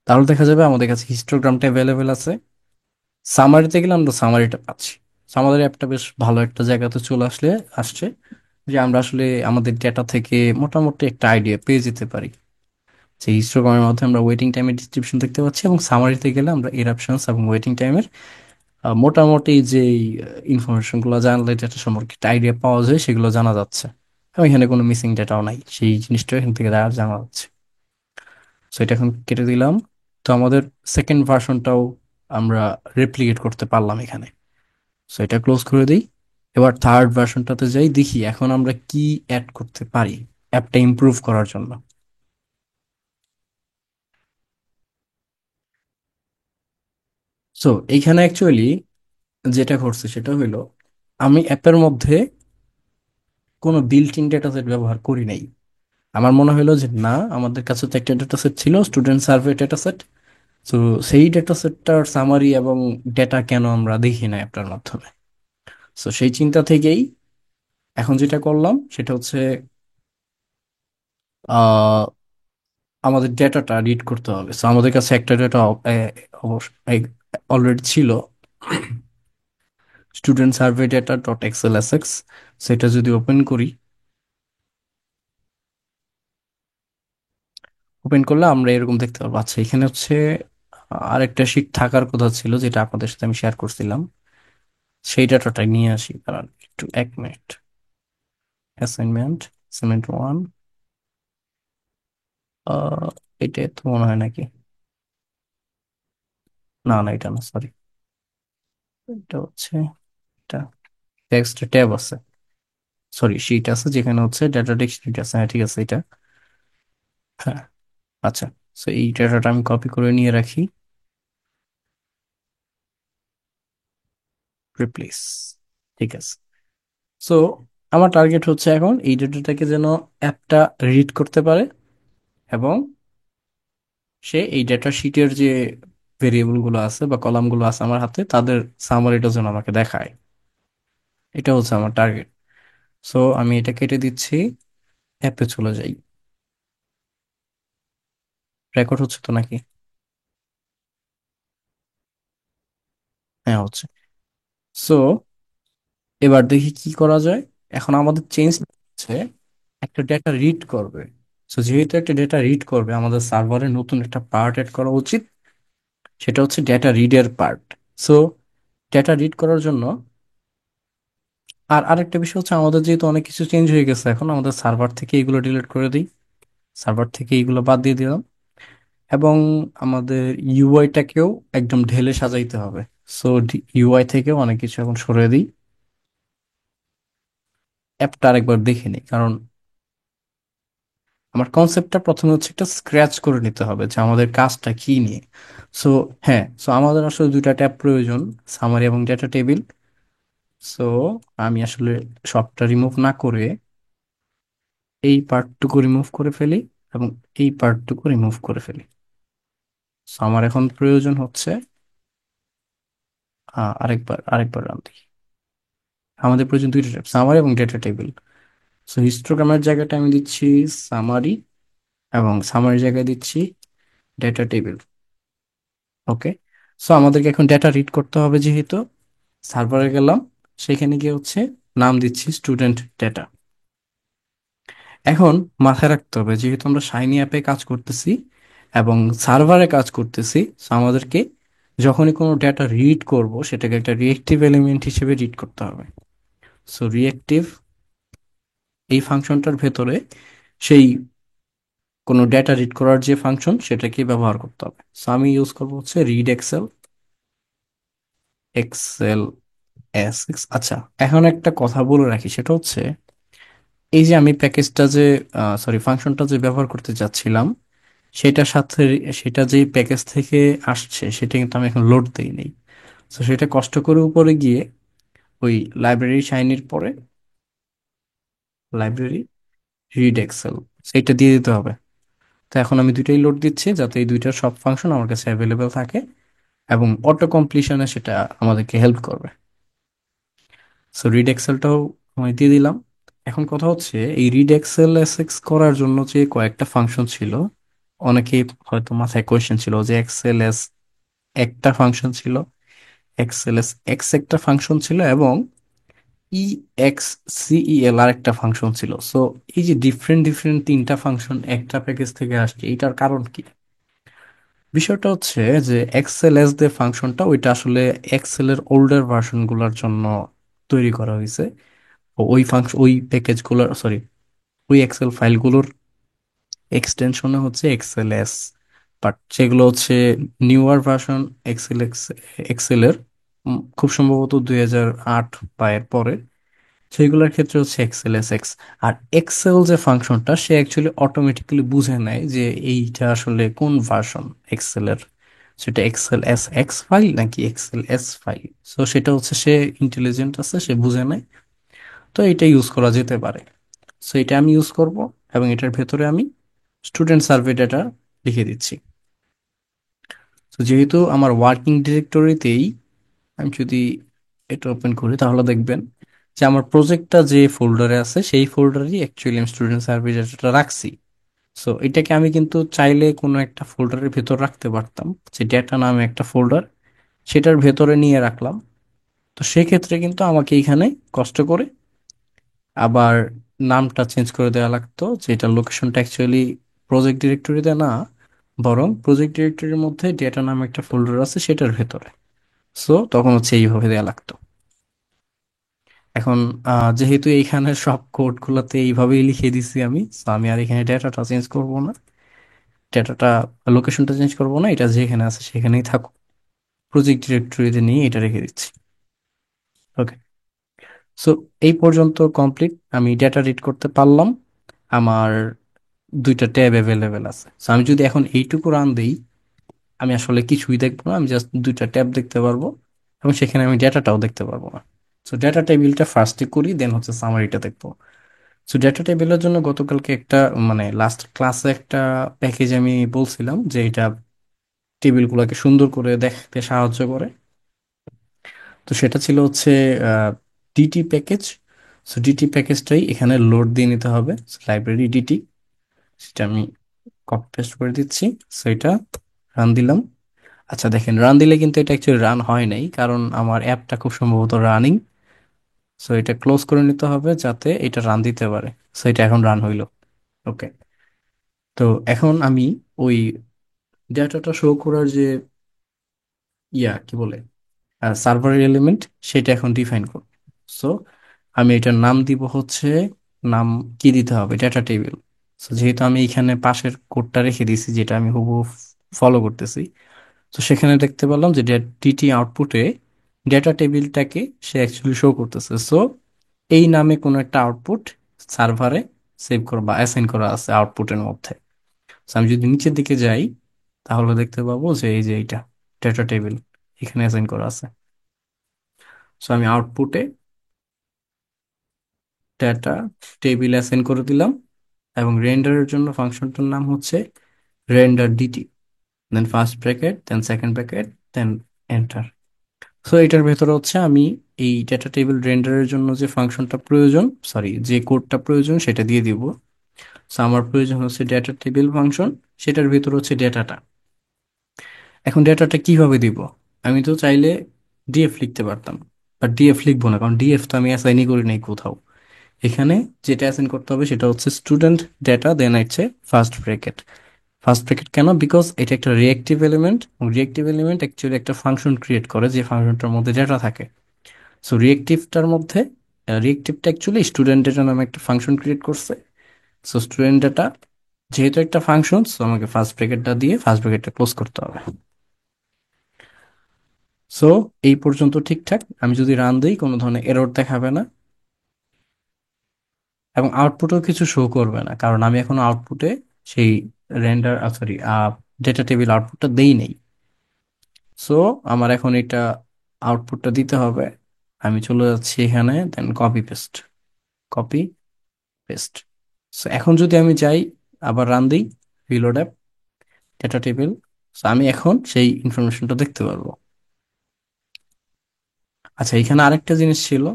তাহলে দেখা যাবে আমাদের কাছে হিস্টোগ্রামটা অ্যাভেলেবেল আছে। সামারিতে গেলে আমরা সামারিটা পাচ্ছি। So, আমাদের অ্যাপটা বেশ ভালো একটা জায়গাতে চলে আসছে, যে আমরা আসলে আমাদের ডেটা থেকে মোটামুটি একটা আইডিয়া পেয়ে যেতে পারি। যে হিস্টোগ্রামের মধ্যে আমরা ওয়েটিং টাইমের ডিসক্রিপশন দেখতে পাচ্ছি, এবং সামারিতে গেলে আমরা এরাপশনস এবং ওয়েটিং টাইমের মোটামুটি যে ইনফরমেশন গুলো জানলে ডেটা সম্পর্কে একটা আইডিয়া পাওয়া যায় সেগুলো জানা যাচ্ছে। এবং এখানে কোনো মিসিং ডেটাও নাই, সেই জিনিসটা এখান থেকে জানা যাচ্ছে। সো এটা এখন কেটে দিলাম। তো আমাদের সেকেন্ড ভার্সনটাও আমরা রেপ্লিকেট করতে পারলাম এখানে। সো এটা ক্লোজ করে দিই। এবার থার্ড ভার্সনটাতে যাই, দেখি এখন আমরা কি অ্যাড করতে পারি অ্যাপটা ইমপ্রুভ করার জন্য। সো এইখানে অ্যাকচুয়ালি যেটা ঘটছে সেটা হইলো, আমি অ্যাপের মধ্যে কোনো বিল্ট ইন ডেটা সেট ব্যবহার করি নাই। আমার মনে হলো যে না, আমাদের কাছে তো একটা ডেটা সেট ছিল, স্টুডেন্ট সার্ভে ডেটা সেট। তো সেই ডেটা সেটটার সামারি এবং ডেটা কেন আমরা দেখি না অ্যাপটার মাধ্যমে। তো সেই চিন্তা থেকেই এখন যেটা করলাম সেটা হচ্ছে আমাদের ডেটাটা রিড করতে হবে। সো আমাদের কাছে একটা ডেটা অলরেডি ছিল, student survey data dot XLSX. সেটা যদি ওপেন করি, ওপেন করলে আমরা এরকম দেখতে পারবো। আচ্ছা, এখানে হচ্ছে আরেকটা শিট থাকার কথা ছিল যেটা আপনাদের সাথে আমি শেয়ার করছিলাম, সেই ডাটাটা নিয়ে আসি। কারণ একটু, 1 মিনিট। অ্যাসাইনমেন্ট, অ্যাসাইনমেন্ট 1, এটা তো মনে হয় নাকি, না না এটা না, সরি। এটা হচ্ছে, এটা টেক্সট ট্যাব আছে, সরি শিট আছে যেখানে হচ্ছে ডাটা টেক্সট শিট আছে। হ্যাঁ ঠিক আছে, এটা। হ্যাঁ, আচ্ছা। সো এই ডাটাটা আমি কপি করে নিয়ে রাখি, রিপ্লেস। ঠিক আছে। সো আমার টার্গেট হচ্ছে এখন এই ডেটাটাকে যেন অ্যাপটা রিড করতে পারে, এবং সে এই ডেটা শিটের যে ভেরিয়েবল গুলো আছে বা কলাম গুলো আছে আমার হাতে, তাদের সামারিটা যেন আমাকে দেখায়। এটা হচ্ছে আমার টার্গেট। সো আমি এটা কেটে দিচ্ছি, অ্যাপে চলে যাই। রেকর্ড হচ্ছে তো নাকি? হ্যাঁ হচ্ছে। সো এবার দেখি কি করা যায়। এখন আমাদের চেঞ্জ হচ্ছে, একটা ডেটা রিড করবে। সো যেহেতু একটা ডেটা রিড করবে, আমাদের সার্ভারে নতুন একটা পার্ট এড করা উচিত। সেটা হচ্ছে ডেটা রিডের পার্ট। সো ডেটা রিড করার জন্য, আর আরেকটা বিষয় হচ্ছে, আমাদের যেহেতু অনেক কিছু চেঞ্জ হয়ে গেছে, এখন আমাদের সার্ভার থেকে এগুলো ডিলিট করে দিই, সার্ভার থেকে এইগুলো বাদ দিয়ে দিলাম। এবং আমাদের ইউআইটাকেও একদম ঢেলে সাজাইতে হবে। সো ইউআই থেকেও অনেক কিছু এখন সরিয়ে দিই। অ্যাপটা আরেকবার দেখে নিই, কারণ আমার কনসেপ্টটা প্রথমে হচ্ছে একটা স্ক্র্যাচ করে নিতে হবে যে আমাদের কাজটা কি নিয়ে। সো হ্যাঁ, সো আমাদের আসলে দুইটা ট্যাব প্রয়োজন, সামারি এবং ডেটা টেবিল। সো আমি আসলে সবটা রিমুভ না করে এই পার্টটুকু রিমুভ করে ফেলি, এবং এই পার্টটুকু রিমুভ করে ফেলি। সো আমার এখন প্রয়োজন হচ্ছে, আরেকবার আরেকবার রান দিই। আমাদের প্রয়োজন দুইটা ট্যাব, সামারি এবং ডেটা টেবিল। সো হিস্টোগ্রামের জায়গাটা আমি দিচ্ছি সামারি, এবং সামারির জায়গায় দিচ্ছি ডেটা টেবিল। ওকে। সো আমাদেরকে এখন ডেটা রিড করতে হবে, যেহেতু সার্ভারে গেলাম, সেখানে গিয়ে হচ্ছে নাম দিচ্ছি স্টুডেন্ট ডেটা। এখন মাথায় রাখতে হবে, যেহেতু আমরা শাইনি অ্যাপে কাজ করতেছি এবং সার্ভারে কাজ করতেছি, সো আমাদেরকে যখনই কোনো ডেটা রিড করব, সেটাকে একটা রিয়েক্টিভ এলিমেন্ট হিসেবে রিড করতে হবে। সো রিয়েক্টিভ, এই ফাংশনটার ভেতরে সেই কোনো ডেটা রিড করার যে ফাংশন, সেটাকে ব্যবহার করতে হবে। সো আমি ইউজ করবো হচ্ছে read excel, excel S X. আচ্ছা, এখন একটা কথা বলে রাখি, সেটা হচ্ছে এই যে আমি প্যাকেজটা যে, সরি ফাংশনটা যে ব্যবহার করতে যাচ্ছিলাম, সেটার সাথে, সেটা যেই প্যাকেজ থেকে আসছে, সেটা কিন্তু আমি এখন লোড দেই নেই। তো সেটা কষ্ট করে উপরে গিয়ে ওই লাইব্রেরি শাইনির পরে লাইব্রেরি রিড এক্সেল, সেইটা দিয়ে দিতে হবে। তো এখন আমি দুইটাই লোড দিচ্ছি, যাতে এই দুইটার সব ফাংশন আমার কাছে অ্যাভেলেবেল থাকে, এবং অটো কমপ্লিশনে সেটা আমাদেরকে হেল্প করবে। সো রিড এক্সেলটাও আমি দিয়ে দিলাম। এখন কথা হচ্ছে, এই রিড এক্সেল এসএক্স করার জন্য যে কয়েকটা ফাংশন ছিল, অনেকেই হয়তো মাথায় কোয়েশ্চেন ছিল যে এক্সেল এস একটা ফাংশন ছিল, এক্সেল এস এক্স একটা ফাংশন ছিল, এবং ই এক্স সিইএল আর একটা ফাংশন ছিল। সো এই যে ডিফারেন্ট ডিফারেন্ট তিনটা ফাংশন একটা প্যাকেজ থেকে আসছে, এটার কারণ কি? বিষয়টা হচ্ছে যে এক্সেল এস যে ফাংশনটা, ওইটা আসলে এক্সেল এর ওল্ডার ভার্সন গুলার জন্য তৈরি করা হয়েছে। ওই ফাংশন, ওই প্যাকেজগুলোর, সরি, ওই এক্সেল ফাইলগুলোর এক্সটেনশনে হচ্ছে এক্সেল এস। বাট যেগুলো হচ্ছে নিউয়ার ভার্সন এক্সেল এক্সেল এর, খুব সম্ভবত 2008 বা এর পরে, সেইগুলোর ক্ষেত্রে হচ্ছে এক্সেল এস এক্স। আর এক্সেল যে ফাংশনটা, সে অ্যাকচুয়ালি অটোমেটিক্যালি বুঝে নেয় যে এইটা আসলে কোন ভার্সন এক্সেল এর, সেটা এক্সেল এস এক্স ফাইল নাকি এক্সেল এস ফাইল। সো সেটা হচ্ছে, সে ইন্টেলিজেন্ট আছে, সে বুঝে নেয়। তো এটা ইউজ করা যেতে পারে। সো এটা আমি ইউজ করব, এবং এটার ভেতরে আমি স্টুডেন্ট সার্ভে ডেটা লিখে দিচ্ছি। তো যেহেতু আমার ওয়ার্কিং ডিরেক্টরিতেই, আমি যদি এটা ওপেন করি, তাহলে দেখবেন যে আমার প্রজেক্টটা যে ফোল্ডারে আছে, সেই ফোল্ডারেই অ্যাকচুয়ালি আমি স্টুডেন্ট সার্ভে ডেটাটা রাখছি। সো এটাকে আমি কিন্তু চাইলে কোনো একটা ফোল্ডারের ভেতর রাখতে পারতাম, যে ডেটা নামে একটা ফোল্ডার, সেটার ভেতরে নিয়ে রাখলাম। তো সেক্ষেত্রে কিন্তু আমাকে এখানে কষ্ট করে আবার নামটা চেঞ্জ করে দেওয়া লাগতো, যেটা লোকেশনটা অ্যাকচুয়ালি প্রজেক্ট ডিরেক্টরিতে না, বরং প্রজেক্ট ডিরেক্টরির মধ্যে ডেটা নামে একটা ফোল্ডার আছে সেটার ভেতরে। সো তখন হচ্ছে এইভাবে দেওয়া লাগতো। এখন যেহেতু এইখানে সব কোডগুলোতে এইভাবেই লিখে দিছি আমি, তো আমি আর এখানে ডেটাটা চেঞ্জ করব না, ডেটাটা লোকেশনটা চেঞ্জ করব না, এটা যেখানে আছে সেখানেই থাকুক। প্রজেক্ট ডিরেক্টরিতে নিয়ে এটা রেখে দিচ্ছি। ওকে। সো এই পর্যন্ত কমপ্লিট, আমি ডেটা রিড করতে পারলাম। আমার দুইটা ট্যাব অ্যাভেলেবেল আছে। সো আমি যদি এখন এইটুকু রান দিই, আমি আসলে কিছুই দেখবো না, আমি জাস্ট দুইটা ট্যাব দেখতে পারবো, এবং সেখানে আমি ডেটাটাও দেখতে পারবো না। সো ডেটা টেবিলটা ফার্স্টে করি, দেন হচ্ছে সামারিটা দেখবো। সো ডেটা টেবিলের জন্য গতকালকে একটা, মানে লাস্ট ক্লাসে একটা প্যাকেজ আমি বলছিলাম যে এটা টেবিলগুলোকে সুন্দর করে দেখতে সাহায্য করে। তো সেটা ছিল হচ্ছে ডিটি প্যাকেজ। সো ডিটি প্যাকেজটাই এখানে লোড দিয়ে নিতে হবে, লাইব্রেরি ডিটি। সেটা আমি কপি পেস্ট করে দিচ্ছি। সো এটা রান দিলাম। আচ্ছা দেখেন, রান দিলে কিন্তু এটা অ্যাকচুয়ালি রান হয় নাই, কারণ আমার অ্যাপটা খুব সম্ভবত রানিং। সো এটা ক্লোজ করে নিতে হবে যাতে এটা রান দিতে পারে। সো এটা এখন রান হইলো। ওকে। তো এখন আমি ওই ডাটাটা শো করার যে কি বলে, সার্ভারের এলিমেন্ট, সেটা এখন ডিফাইন করব। সো আমি এটার নাম দিব হচ্ছে, নাম কি দিতে হবে, ডেটা টেবিল। সো যেহেতু আমি এখানে পাশের কোডটা রেখে দিয়েছি যেটা আমি হুবহু ফলো করতেছি, তো সেখানে দেখতে পেলাম যে ডিটি আউটপুটে ডেটা টেবিলটাকে সে অ্যাকচুয়ালি শো করতেছে। সো এই নামে কোনো একটা আউটপুট সার্ভারে সেভ করা বা অ্যাসাইন করা আছে আউটপুটের মধ্যে। So আমি যদি নিচের দিকে যাই, তাহলে দেখতে পাবো যে এই যে এইটা ডেটা টেবিল এখানে অ্যাসাইন করা আছে। সো আমি আউটপুটে ডেটা টেবিল অ্যাসাইন করে দিলাম, এবং রেন্ডারের জন্য ফাংশনটার নাম হচ্ছে render DT, then first bracket, then second bracket, then enter. So এটার ভেতরে হচ্ছে আমি এই ডেটা টেবিল রেন্ডারের জন্য যে ফাংশনটা প্রয়োজন, সরি যে কোডটা প্রয়োজন সেটা দিয়ে দিব। সো আমার প্রয়োজন হচ্ছে ডেটা টেবিল ফাংশন, সেটার ভিতর হচ্ছে ডেটাটা। এখন ডেটাটা কিভাবে দিব? আমি তো চাইলে ডিএফ লিখতে পারতাম, বাট ডিএফ লিখবো না, কারণ ডিএফ তো আমি অ্যাসাইনই করি নাই কোথাও। এখানে যেটা অ্যাসাইন করতে হবে সেটা হচ্ছে স্টুডেন্ট ডেটা, দেন হচ্ছে ফার্স্ট ব্র্যাকেট। ফার্স্ট ব্র্যাকেট কেন? বিকজ এটা একটা রিয়েক্টিভ এলিমেন্ট, এবং রিয়েক্টিভ এলিমেন্ট অ্যাকচুয়ালি একটা ফাংশন ক্রিয়েট করে যে ফাংশনটার মধ্যে ডেটা থাকে। সো রিয়েক্টিভটার মধ্যে, রিয়েক্টিভটা অ্যাকচুয়ালি স্টুডেন্ট ডেটা নামে একটা ফাংশন ক্রিয়েট করছে। সো স্টুডেন্ট ডেটা যেহেতু একটা ফাংশন, সো আমাকে ফার্স্ট ব্র্যাকেটটা দিয়ে ফার্স্ট ব্র্যাকেটটা ক্লোজ করতে হবে। সো এই পর্যন্ত ঠিকঠাক। আমি যদি রান দিই কোনো ধরনের এরর দেখাবে না, এবং আউটপুটও কিছু শো করবে না, কারণ আমি এখন আউটপুটে সেই রেন্ডার সরি ডেটা টেবিল আউটপুটটা দেই নেই। সো আমার এখন এটা আউটপুটটা দিতে হবে। আমি চলে যাচ্ছি এখানে, then copy paste, copy paste. So এখন যদি আমি যাই, আবার রান দিই, reload app, data table, so আমি এখন সেই ইনফরমেশনটা দেখতে পারবো। আচ্ছা, এখানে আরেকটা জিনিস ছিল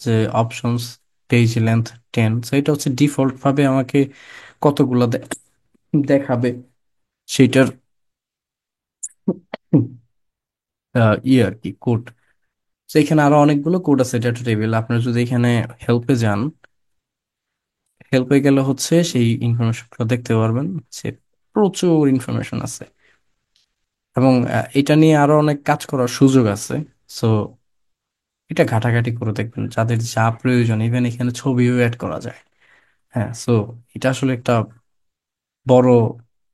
যে অপশনস পেজ লেন্থ 10। সো এটা হচ্ছে ডিফল্ট ভাবে আমাকে কতগুলো দেখাবে সেটার আর কি কোড। তো এখানে আরো অনেকগুলো কোড আছে ডেটা টেবিল। আপনার যদি এখানে হেল্পে যান, হেল্পে গেলে হচ্ছে সেই ইনফরমেশনগুলো দেখতে পারবেন, যে প্রচুর ইনফরমেশন আছে, এবং এটা নিয়ে আরো অনেক কাজ করার সুযোগ আছে। সো এটা ঘাটাঘাটি করে দেখবেন, যাদের যা প্রয়োজন, ইভেন এখানে ছবিও অ্যাড করা যায়। হ্যাঁ, সো এটা আসলে একটা বড়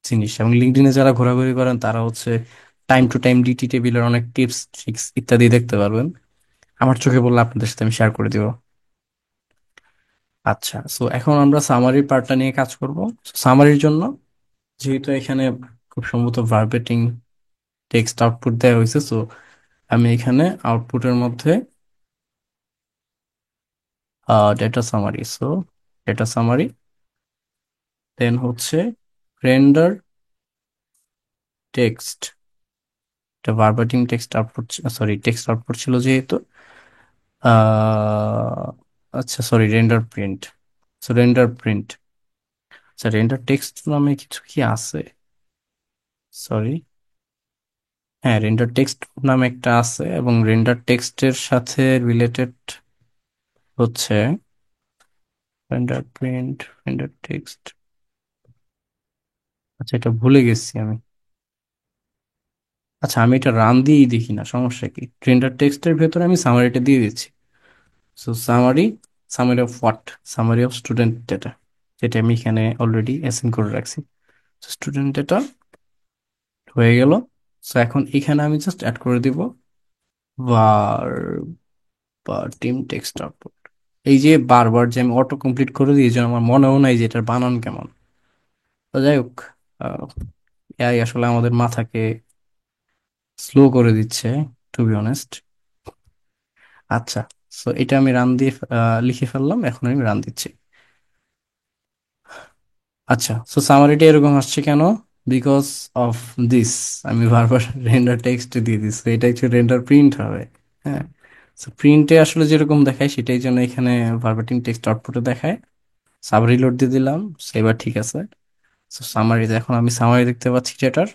জিনিস, এবং লিঙ্কডইনে যারা ঘোরাঘুরি করেন তারা হচ্ছে টাইম টু টাইম ডিটি টেবিলের অনেক টিপস ট্রিক্স ইত্যাদি দেখতে পারবেন। আমার চোখে বললে আপনাদের সাথে আমি শেয়ার করে দিব। আচ্ছা, সো এখন আমরা সামারির পার্টটা নিয়ে কাজ করব। সামারির জন্য যেহেতু এখানে খুব সম্ভবত ভার্বেটিং টেক্সট আউটপুট দেওয়া হয়েছে, সো আমি এখানে আউটপুটের মধ্যে data summary, so data summary, then হচ্ছে রেন্ডার টেক্সট, এটা verbatim text output, sorry text output ছিল যেহেতু, আহ, আচ্ছা sorry render print, so render print. আচ্ছা, রেন্ডার টেক্সট নামে কিছু কি আছে? সরি। হ্যাঁ, রেন্ডার টেক্সট নামে একটা আছে, এবং রেন্ডার টেক্সটের সাথে রিলেটেড হচ্ছে রেন্ডার প্রিন্ট, রেন্ডার টেক্সট। আচ্ছা, এটা ভুলে গেছি আমি। আচ্ছা, আমি এটা রান দিয়েই দেখি না, সমস্যা কি? রেন্ডার টেক্সটের ভেতরে আমি সামারিটা দিয়ে দিচ্ছি। So summary, summary of what? Summary of student data, যেটা আমি এখানে অলরেডি অ্যাসাইন করে রাখছি। স্টুডেন্ট ডেটা হয়ে গেল। সো এখন এখানে আমি জাস্ট অ্যাড করে দিব var বা টিম টেক্সট আউটপুট। এই যে বারবার যে আমি অটো কমপ্লিট করে দিই, এই জন্য আমার মনেও নাই যে এটার বানান কেমন। তো যাই হোক, এআই আসলে আমাদের মাথাকে স্লো করে দিচ্ছে, টু বি অনেস্ট। আচ্ছা, সো এটা আমি রান দিয়ে লিখে ফেললাম, এখন আমি রান দিচ্ছি। আচ্ছা, সো সামারিটা এরকম আসছে কেন? Because of this. আমি বারবার রেন্ডার টেক্সট দিয়ে দিচ্ছি, এটা একটু রেন্ডার প্রিন্ট হবে। হ্যাঁ, সো প্রিন্টে আসলে যেরকম দেখায় সেটাই জন্য এখানে ভার্বাটিম টেক্সট আউটপুটে দেখায়। সাব রিলোড দিয়ে দিলাম, so এবার ঠিক আছে। তো সামারিতে এখন আমি সামারি দেখতে পাচ্ছি যেটার।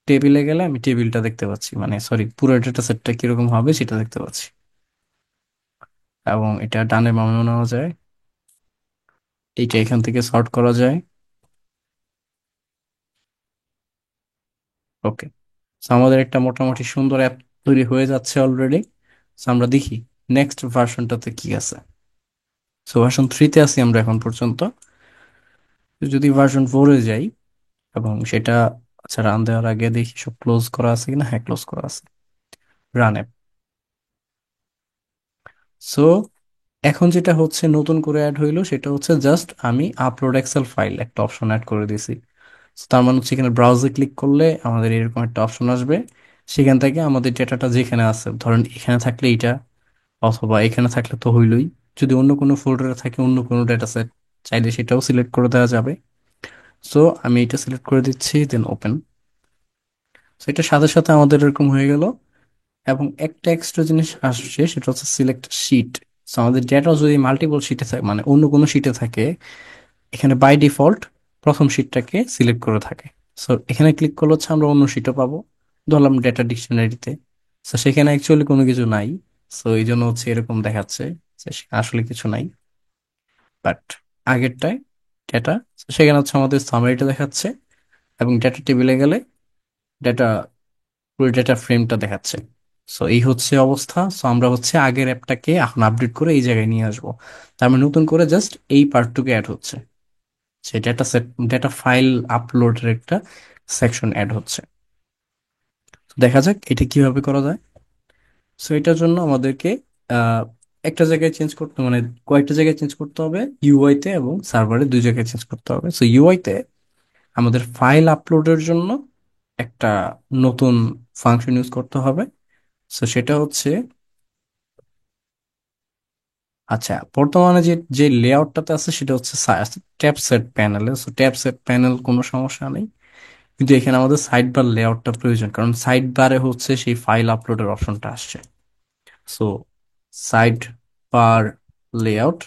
টেবিলে গেলে আমি টেবিলটা দেখতে পাচ্ছি, মানে সরি, পুরো ডেটা সেটটা কিরকম হবে সেটা দেখতে পাচ্ছি। এবং এটা ডানে বামে নেওয়া যায়, এইটা এখান থেকে সর্ট করা যায়। ওকে, আমাদের একটা মোটামুটি সুন্দর অ্যাপ তৈরি হয়ে যাচ্ছে অলরেডি। আমরা দেখি নেক্সট ভার্সনটাতে কি আছে। সো ভার্সন 3-তে আছি আমরা এখন পর্যন্ত। যদি ভার্সন 4-এ যাই এবং সেটা, আচ্ছা, রান দেওয়ার আগে দেখি সব ক্লোজ করা আছে কিনা। হ্যাঁ, ক্লোজ করা আছে। Run app. সো এখন যেটা হচ্ছে নতুন করে অ্যাড হইলো সেটা হচ্ছে জাস্ট আমি আপলোড এক্সেল ফাইল একটা অপশন অ্যাড করে দিয়েছি। So তার মানে হচ্ছে এখানে ব্রাউজে ক্লিক করলে আমাদের এরকম একটা অপশন আসবে। সেখান থেকে আমাদের ডেটাটা যেখানে আছে, ধরেন এখানে থাকলে এটা, অথবা এখানে থাকলে তো হইলোই। যদি অন্য কোনো ফোল্ডারে থাকে, অন্য কোনো ডেটা সেট, চাইলে সেটাও সিলেক্ট করে দেওয়া যাবে। সো আমি এটা সিলেক্ট করে দিচ্ছি, দেন ওপেন। সো এটার সাথে সাথে আমাদের এরকম হয়ে গেল। এবং একটা এক্সট্রা জিনিস আসছে, সেটা হচ্ছে সিলেক্ট শিট। সো আমাদের ডেটা যদি মাল্টিপল শিটে থাকে, মানে অন্য কোনো শিটে থাকে, এখানে বাই ডিফল্ট প্রথম শিটটাকে সিলেক্ট করে থাকে। সো এখানে ক্লিক করলে হচ্ছে আমরা অন্য শিটও পাবো, ধরলাম ডেটা ডিকশনারিতে। সো সেখানে অ্যাকচুয়ালি কোনো কিছু নাই। সো এই জন্য হচ্ছে এরকম দেখাচ্ছে যে আসলে কিছু নাই। বাট আগেরটায় ডেটা, সেখানে হচ্ছে আমাদের সামারিটা দেখাচ্ছে, এবং ডেটা টেবিলে গেলে ডেটা, পুরো ডেটা ফ্রেমটা দেখাচ্ছে। সো এই হচ্ছে অবস্থা। সো আমরা হচ্ছে আগের অ্যাপটাকে এখন আপডেট করে এই জায়গায় নিয়ে আসবো। তার মানে নতুন করে জাস্ট এই পার্টটুকু অ্যাড হচ্ছে, সেই ডেটা সেট, ডেটা ফাইল আপলোডের একটা সেকশন অ্যাড হচ্ছে। তো দেখা যাক এটা কিভাবে করা যায়। সো এটার জন্য আমাদেরকে আহ, একটা জায়গায় চেঞ্জ করতে, মানে কয়েকটা জায়গায় চেঞ্জ করতে হবে, ইউআই তে এবং সার্ভারে দুই জায়গায় চেঞ্জ করতে হবে। সো ইউআই তে আমাদের ফাইল আপলোডের জন্য একটা নতুন ফাংশন ইউজ করতে হবে। সো সেটা হচ্ছে, আচ্ছা, বর্তমানে যে যে লেআউটটাতে আছে সেটা হচ্ছে ট্যাব সেট প্যানেলে। সো ট্যাব সেট প্যানেল কোনো সমস্যা নেই, কিন্তু এখানে আমাদের সাইড বার লেআউটটা প্রয়োজন, কারণ সাইড বারে হচ্ছে সেই ফাইল আপলোডের অপশনটা আসছে। সো সাইড বার লেআউট,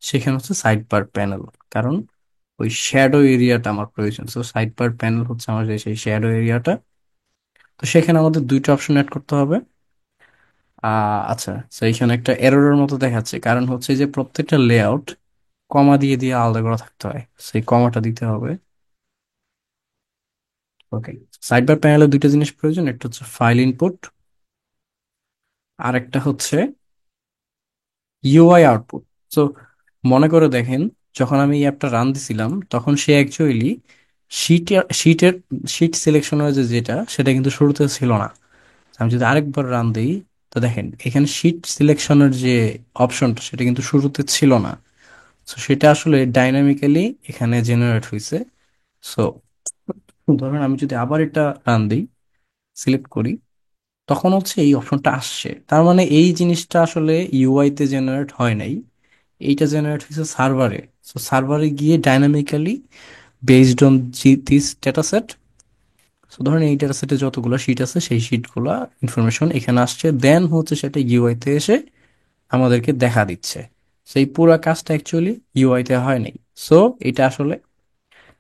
সেখানে হচ্ছে সাইড বার প্যানেল, কারণ ওই শ্যাডো এরিয়াটা আমার প্রয়োজন। সো সাইড বার প্যানেল হচ্ছে আমার সেই শ্যাডো এরিয়াটা। তো সেখানে আমাদের দুইটা অপশন অ্যাড করতে হবে। আচ্ছা, তো এখানে একটা এররের মতো দেখাচ্ছে, কারণ হচ্ছে যে প্রত্যেকটা লেআউট কমা দিয়ে দিয়ে আলাদা করা থাকতে হয়, সেই কমাটা দিতে হবে। ওকে, সাইড বার প্যানেলে দুইটা জিনিস প্রয়োজন, একটা হচ্ছে ফাইল ইনপুট, আর একটা হচ্ছে ইউআই আউটপুট। সো মনে করে দেখেন, যখন আমি এই অ্যাপটা রান দিছিলাম তখন সে অ্যাকচুয়ালি শিটের শিট সিলেকশনের যে যেটা, সেটা কিন্তু শুরুতে ছিল না। আমি যদি আরেকবার রান দিই, তো দেখেন এখানে শিট সিলেকশনের যে অপশনটা সেটা কিন্তু শুরুতে ছিল না। সো সেটা আসলে ডাইনামিক্যালি এখানে জেনারেট হয়েছে। সো ধরেন আমি যদি আবার এটা রান দিই, সিলেক্ট করি, তখন হচ্ছে এই অপশনটা আসছে। তার মানে এই জিনিসটা আসলে ইউআই তে জেনারেট হয় নাই, এইটা জেনারেট হয়েছে সার্ভারে। সো সার্ভারে গিয়ে dynamically based on this data set, so ধরেন এই ডেটা সেটে যতগুলো শিট আছে সেই শিটগুলো ইনফরমেশন এখানে আসছে, দেন হচ্ছে সেটা ইউআই তে এসে আমাদেরকে দেখা দিচ্ছে। সেই পুরো কাজটা অ্যাকচুয়ালি ইউআই তে হয় নাই। সো এটা আসলে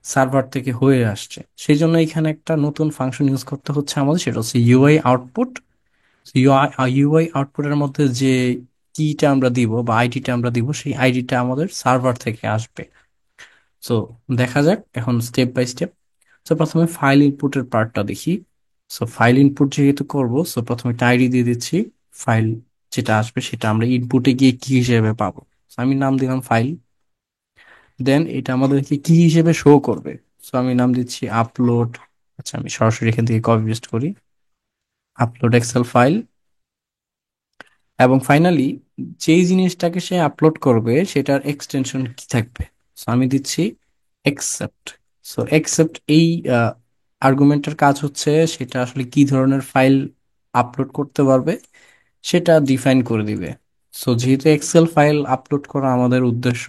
সার্ভার থেকে হয়ে আসছে। সেই জন্য এখানে একটা নতুন ফাংশন ইউজ করতে হচ্ছে আমাদের, সেটা হচ্ছে ইউআই আউটপুট। ইউআই আউটপুটের মধ্যে যে কিটা আমরা দিব বা আইডিটা আমরা দিব, সেই আইডিটা আমাদের সার্ভার থেকে আসবে। সো দেখা যাক এখন স্টেপ বাই স্টেপ। সো প্রথমে ফাইল ইনপুটের পার্টটা দেখি। সো ফাইল ইনপুট যেহেতু করব, সো প্রথমে একটা আইডি দিয়ে দিচ্ছি। ফাইল যেটা আসবে সেটা আমরা ইনপুটে গিয়ে কি হিসেবে পাবো। So আমি নাম দিলাম ফাইল। দেন এটা আমাদেরকে কি হিসেবে শো করবে। সো আমি নাম দিচ্ছি আপলোড। আচ্ছা, আমি সরাসরি এখান থেকে কপি পেস্ট করি, আপলোড এক্সেল ফাইল। এবং ফাইনালি যেই জিনিসটাকে সে আপলোড করবে সেটার এক্সটেনশন কি থাকবে। সো আমি দিচ্ছি একসেপ্ট। সো একসেপ্ট এই আর্গুমেন্টের কাজ হচ্ছে সেটা আসলে কি ধরনের ফাইল আপলোড করতে পারবে সেটা ডিফাইন করে দিবে। সো যেহেতু এক্সেল ফাইল আপলোড করা আমাদের উদ্দেশ্য,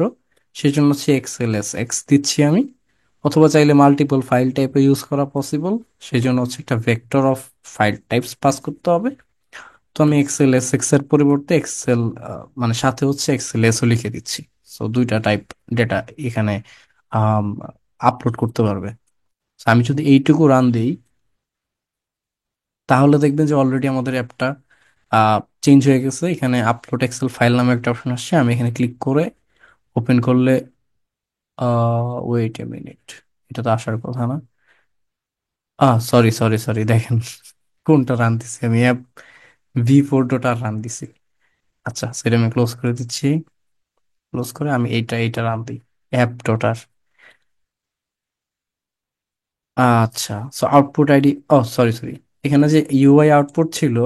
সেজন্য হচ্ছে এক্সেল এস এক্স দিচ্ছি আমি। অথবা চাইলে মাল্টিপল ফাইল টাইপে ইউজ করা পসিবল, সেই জন্য হচ্ছে একটা vector of file types pass করতে হবে। তো আমি এক্সেল এস এক্স এর পরিবর্তে এক্সেল মানে সাথে হচ্ছে এক্সেল এসও লিখে দিচ্ছি। সো দুইটা টাইপ ডেটা এখানে আপলোড করতে পারবে। So আমি যদি এইটুকু রান দিই, তাহলে দেখবেন যে অলরেডি আমাদের অ্যাপটা চেঞ্জ হয়ে গেছে। এখানে আপলোড এক্সেল ফাইল নামে একটা অপশন আসছে, আমি এখানে ক্লিক করে ওপেন করলে ওয়েট এ মিনিট, এটা তো আসার কথা না। সরি সরি সরি, দেখেন কোনটা রান দিছি আমি, অ্যাপ ভি4 ডট আর রান দিছি। আচ্ছা, সেটা আমি ক্লোজ করে দিচ্ছি। ক্লোজ করে আমি এইটা রান দিই, অ্যাপ ডট আর। আচ্ছা, so output ID, sorry sorry, এখানে যে ইউআই আউটপুট ছিল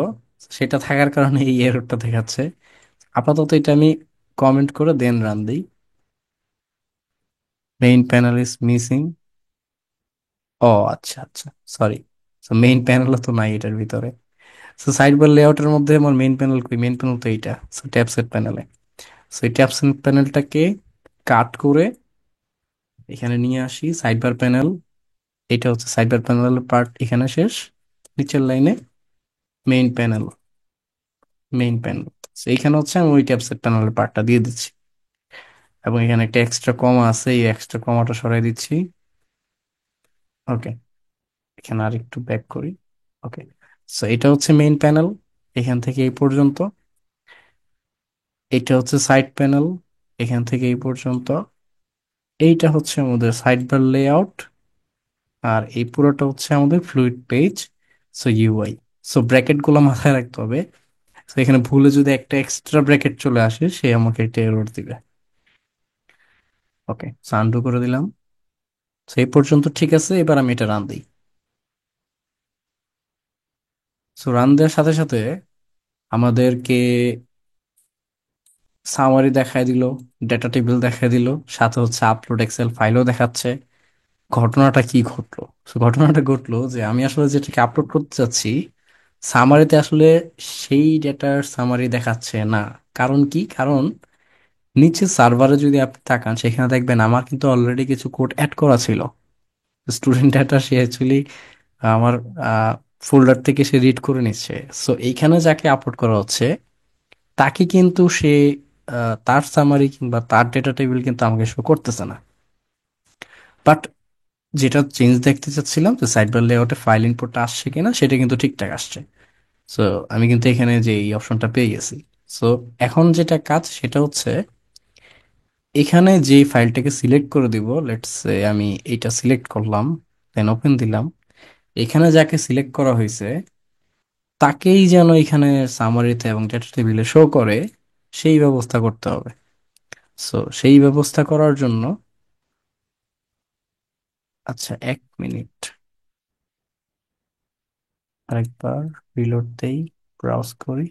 সেটা থাকার কারণে এই এররটা দেখাচ্ছে। আপাতত এটা আমি কমেন্ট করে দেন রান দিই। Main panel is missing. ও আচ্ছা আচ্ছা, সরি। সো মেইন প্যানেলও তো নাই এটার ভিতরে। সো সাইড বার লেআউটের মধ্যে আমার মেইন প্যানেল কই, মেইন প্যানেল তো এইটা। সো ট্যাব সেট প্যানেলে, সো এই ট্যাব সেট প্যানেলটাকে কাট করে এখানে নিয়ে আসি সাইড বার প্যানেল। এটা হচ্ছে সাইড বার প্যানেলের পার্ট, এখানে শেষ। নিচের লাইনে মেইন প্যানেল, মেইন প্যানেল। এইখানে হচ্ছে আমি ওই ট্যাব সেট প্যানেলের পার্টটা দিয়ে দিচ্ছি। এবং এখানে একটা এক্সট্রা কমা আছে, এই এক্সট্রা কমাটা সরাই দিচ্ছি। ওকে, এখানে আর একটু ব্যাক করি। ওকে, সো এটা হচ্ছে মেইন প্যানেল এখান থেকে এই পর্যন্ত। এটা হচ্ছে সাইড প্যানেল এখান থেকে এই পর্যন্ত। এইটা হচ্ছে আমাদের সাইড বার লেআউট। আর এই পুরোটা হচ্ছে আমাদের fluid page. So UI. So bracket গুলো মাথায় রাখতে হবে। তো এখানে ভুলে যদি একটা এক্সট্রা ব্র্যাকেট চলে আসে, সে আমাকে একটা এরর দিবে। ওকে, আনডু করে দিলাম। তো এই পর্যন্ত ঠিক আছে, এবার আমি এটা রান দিই। সো রান দেওয়ার সাথে সাথে আমাদেরকে সামারি দেখায় দিল, ডেটা টেবিল দেখায় দিল, সাথে হচ্ছে আপলোড এক্সেল ফাইলও দেখাচ্ছে। ঘটনাটা কি ঘটলো? So, ঘটনাটা ঘটলো যে আমি আসলে যেটাকে আপলোড করতে চাচ্ছি, সামারিতে আসলে সেই ডেটার সামারি দেখাচ্ছে না। কারণ কি? কারণ নিচে সার্ভারে যদি আপনি তাকান, সেখানে দেখবেন আমার কিন্তু অলরেডি কিছু কোড অ্যাড করা ছিল। স্টুডেন্ট ডাটা সে অ্যাকচুয়ালি আমার ফোল্ডার থেকে সে রিড করে নিচ্ছে। সো এইখানে যাকে আপলোড করা হচ্ছে তাকে কিন্তু সে তার সামারি কিংবা তার ডেটা টেবিল কিন্তু আমাকে শো করতেছে না। বাট যেটা চেঞ্জ দেখতে চাচ্ছিলাম যে সাইড বার লেআউটে ফাইল ইনপুটটা আসছে কিনা, সেটা কিন্তু ঠিকঠাক আসছে। সো আমি কিন্তু এখানে যে এই অপশনটা পেয়ে গেছি। সো এখন যেটা কাজ সেটা হচ্ছে এখানে যে ফাইলটাকে সিলেক্ট করে দিব, লেটস সে আমি এইটা সিলেক্ট করলাম, দেন ওপেন দিলাম। এখানে যাকে সিলেক্ট করা হয়েছে তাকেই যেন এখানে সামারিতে এবং ডেটা টেবিলে শো করে, সেই ব্যবস্থা করতে হবে। সো সেই ব্যবস্থা করার জন্য, আচ্ছা এক মিনিট, আরেকবার রিলোড দেই, ব্রাউজ করি।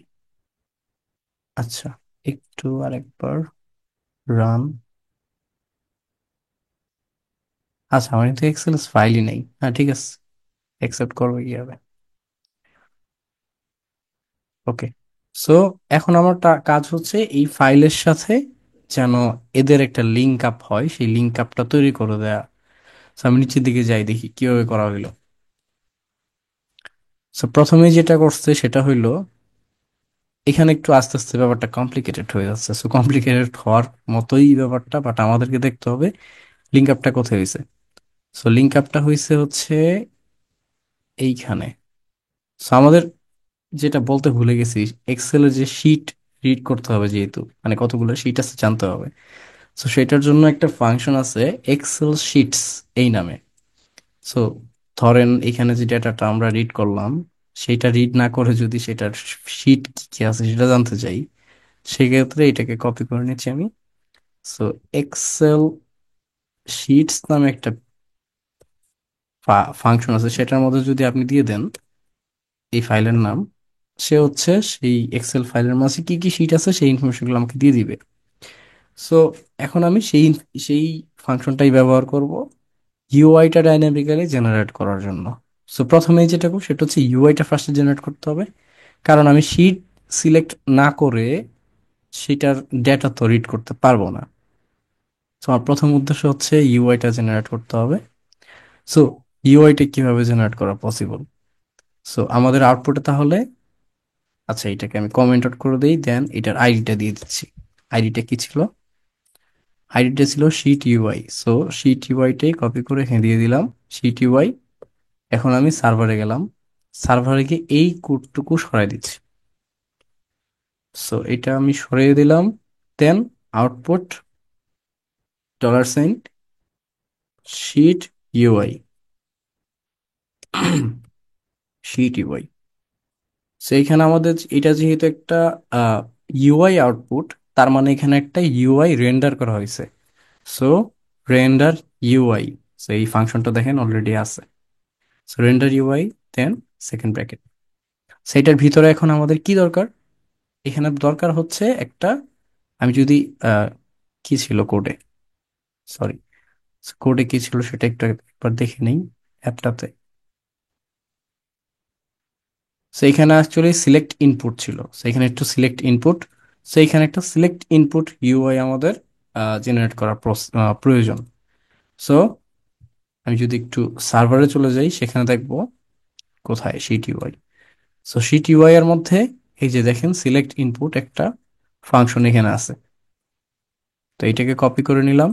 আচ্ছা, একটু আরেকবার রান। আচ্ছা, আমার কিন্তু এক্সেল ফাইলই নেই। হ্যাঁ ঠিক আছে, অ্যাকসেপ্ট করবো কিভাবে? ওকে, সো এখন আমার কাজ হচ্ছে এই ফাইলের সাথে যেন এদের একটা লিঙ্ক আপ হয়, সেই লিঙ্ক আপটা তৈরি করে দেয়া। So, আমি নিচের দিকে যাই, দেখি কিভাবে করা হইলো। সো প্রথমে যেটা করছে সেটা হইলো, এখানে একটু আস্তে আস্তে ব্যাপারটা কমপ্লিকেটেড হয়ে যাচ্ছে। সো কমপ্লিকেটেড হওয়ার মতোই ব্যাপারটা, বাট আমাদেরকে দেখতে হবে লিঙ্ক আপটা কোথায় হয়েছে। সো লিঙ্ক আপটা হয়েছে হচ্ছে এইখানে। সো আমাদের যেটা বলতে ভুলে গেছি, এক্সেলের যে শিট রিড করতে হবে, যেহেতু মানে কতগুলো শিট আছে জানতে হবে। সো সেটার জন্য একটা ফাংশন আছে এক্সেল শিটস এই নামে। সো ধরেন এখানে যে ডেটাটা আমরা রিড করলাম, সেটা রিড না করে যদি সেটার শিট কি কি আছে সেটা জানতে চাই, সেক্ষেত্রে এটাকে কপি করে নিচ্ছি আমি। সো এক্সেল শিটস নামে একটা ফাংশন আছে, সেটার মধ্যে যদি আপনি দিয়ে দেন এই ফাইলের নাম, সে হচ্ছে সেই এক্সেল ফাইলের মাঝে কি কি শিট আছে সেই ইনফরমেশনগুলো আমাকে দিয়ে দিবে। সো এখন আমি সেই সেই ফাংশনটাই ব্যবহার করব ইউআইটা ডাইনামিক্যালি জেনারেট করার জন্য। সো প্রথমেই যেটা করব সেটা হচ্ছে ইউআইটা ফার্স্টে জেনারেট করতে হবে, কারণ আমি শিট সিলেক্ট না করে সেটার ডেটা তো রিড করতে পারবো না। তো আমার প্রথম উদ্দেশ্য হচ্ছে ইউআইটা জেনারেট করতে হবে। সো ইউআইটা কিভাবে জেনারেট করা পসিবল? সো আমাদের আউটপুটে তাহলে, আচ্ছা এটাকে আমি কমেন্ট আউট করে দিই, দেন এটার আইডিটা দিয়ে দিচ্ছি। আইডিটা কি ছিল? আইডিটা ছিল শিট ইউআই। সো শিট ইউআইটাই কপি করে এখানে দিয়ে দিলাম, শিট ইউআই। এখন আমি সার্ভারে গেলাম, সার্ভারে গিয়ে এই কোডটুকু সরাই দিচ্ছি। সো এটা আমি সরিয়ে দিলাম, then output $, sheet UI, sheet UI. So এখানে আমাদের এটা যেহেতু একটা ইউআই আউটপুট, তার মানে এখানে একটা ইউআই রেন্ডার করা হয়েছে। সো রেন্ডার ইউআই, সো এই ফাংশনটা দেখেন অলরেডি আছে। So render UI, then second bracket. সেইটার ভিতরে এখন আমাদের কি দরকার? এখানে দরকার হচ্ছে একটা, আমি যদি আহ, কি ছিল কোডে, সরি কোডে কি ছিল সেটা একটু একবার দেখে নেই অ্যাপটাতে। সো এখানে অ্যাকচুয়ালি সিলেক্ট ইনপুট ছিল, সো এখানে একটু সিলেক্ট ইনপুট। সো এখানে একটা সিলেক্ট ইনপুট ইউআই আমাদের জেনারেট করা প্রয়োজন। সো আমি যদি একটু সার্ভারে চলে যাই, সেখানে দেখবো কোথায় sheet UI. So sheet UI এর মধ্যে এই যে দেখেন সিলেক্ট ইনপুট একটা ফাংশন এখানে আছে। তো এটাকে কপি করে নিলাম,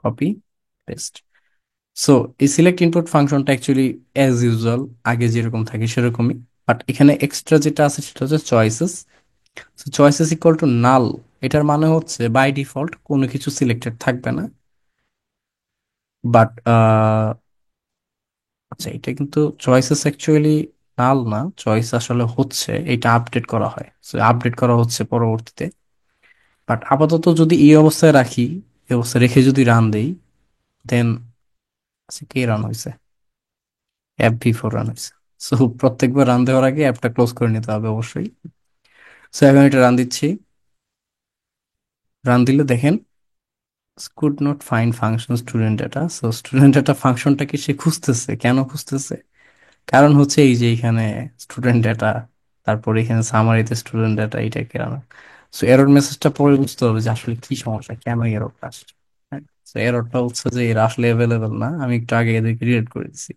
কপি পেস্ট। সো এই সিলেক্ট ইনপুট ফাংশনটা অ্যাকচুয়ালি অ্যাজ ইউজুয়াল আগে যেরকম থাকে সেরকমই, বাট এখানে এক্সট্রা যেটা আছে সেটা হচ্ছে চয়েসেস। চয়েসেস ইকুয়াল টু নাল। এটার মানে হচ্ছে বাই ডিফল্ট কোনো কিছু সিলেক্টেড থাকবে না। বাট আচ্ছা এটা কিন্তু চয়েসেস অ্যাকচুয়ালি নাল না, চয়েস আসলে হচ্ছে এটা আপডেট করা হয়, আপডেট করা হচ্ছে পরবর্তীতে। বাট আপাতত যদি এই অবস্থায় রাখি, এই অবস্থায় রেখে যদি রান দেই, দেন আচ্ছা কে রান হয়েছে? অ্যাপ ভি4 রান হয়েছে। সো প্রত্যেকবার রান দেওয়ার আগে অ্যাপটা ক্লোজ করে নিতে হবে অবশ্যই। সো এখন এটা রান দিচ্ছি, রান দিলে দেখেন could not find function student data. So student data ফাংশনটাকে সে খুঁজতেছে, কেন খুঁজতেছে? কারণ হচ্ছে এই যে এখানে স্টুডেন্ট ডাটা, তারপর এখানে সামারিতে স্টুডেন্ট ডাটা, এটা কেন? সো এরর মেসেজটা পরে বুঝতে হবে যে আসলে কি সমস্যা, কেন এররটা আসছে। হ্যাঁ, সো এররটা হচ্ছে যে এরা আসলে অ্যাভেলেবেল না, আমি একটু আগে এদেরকে রিলেট করে দিচ্ছি।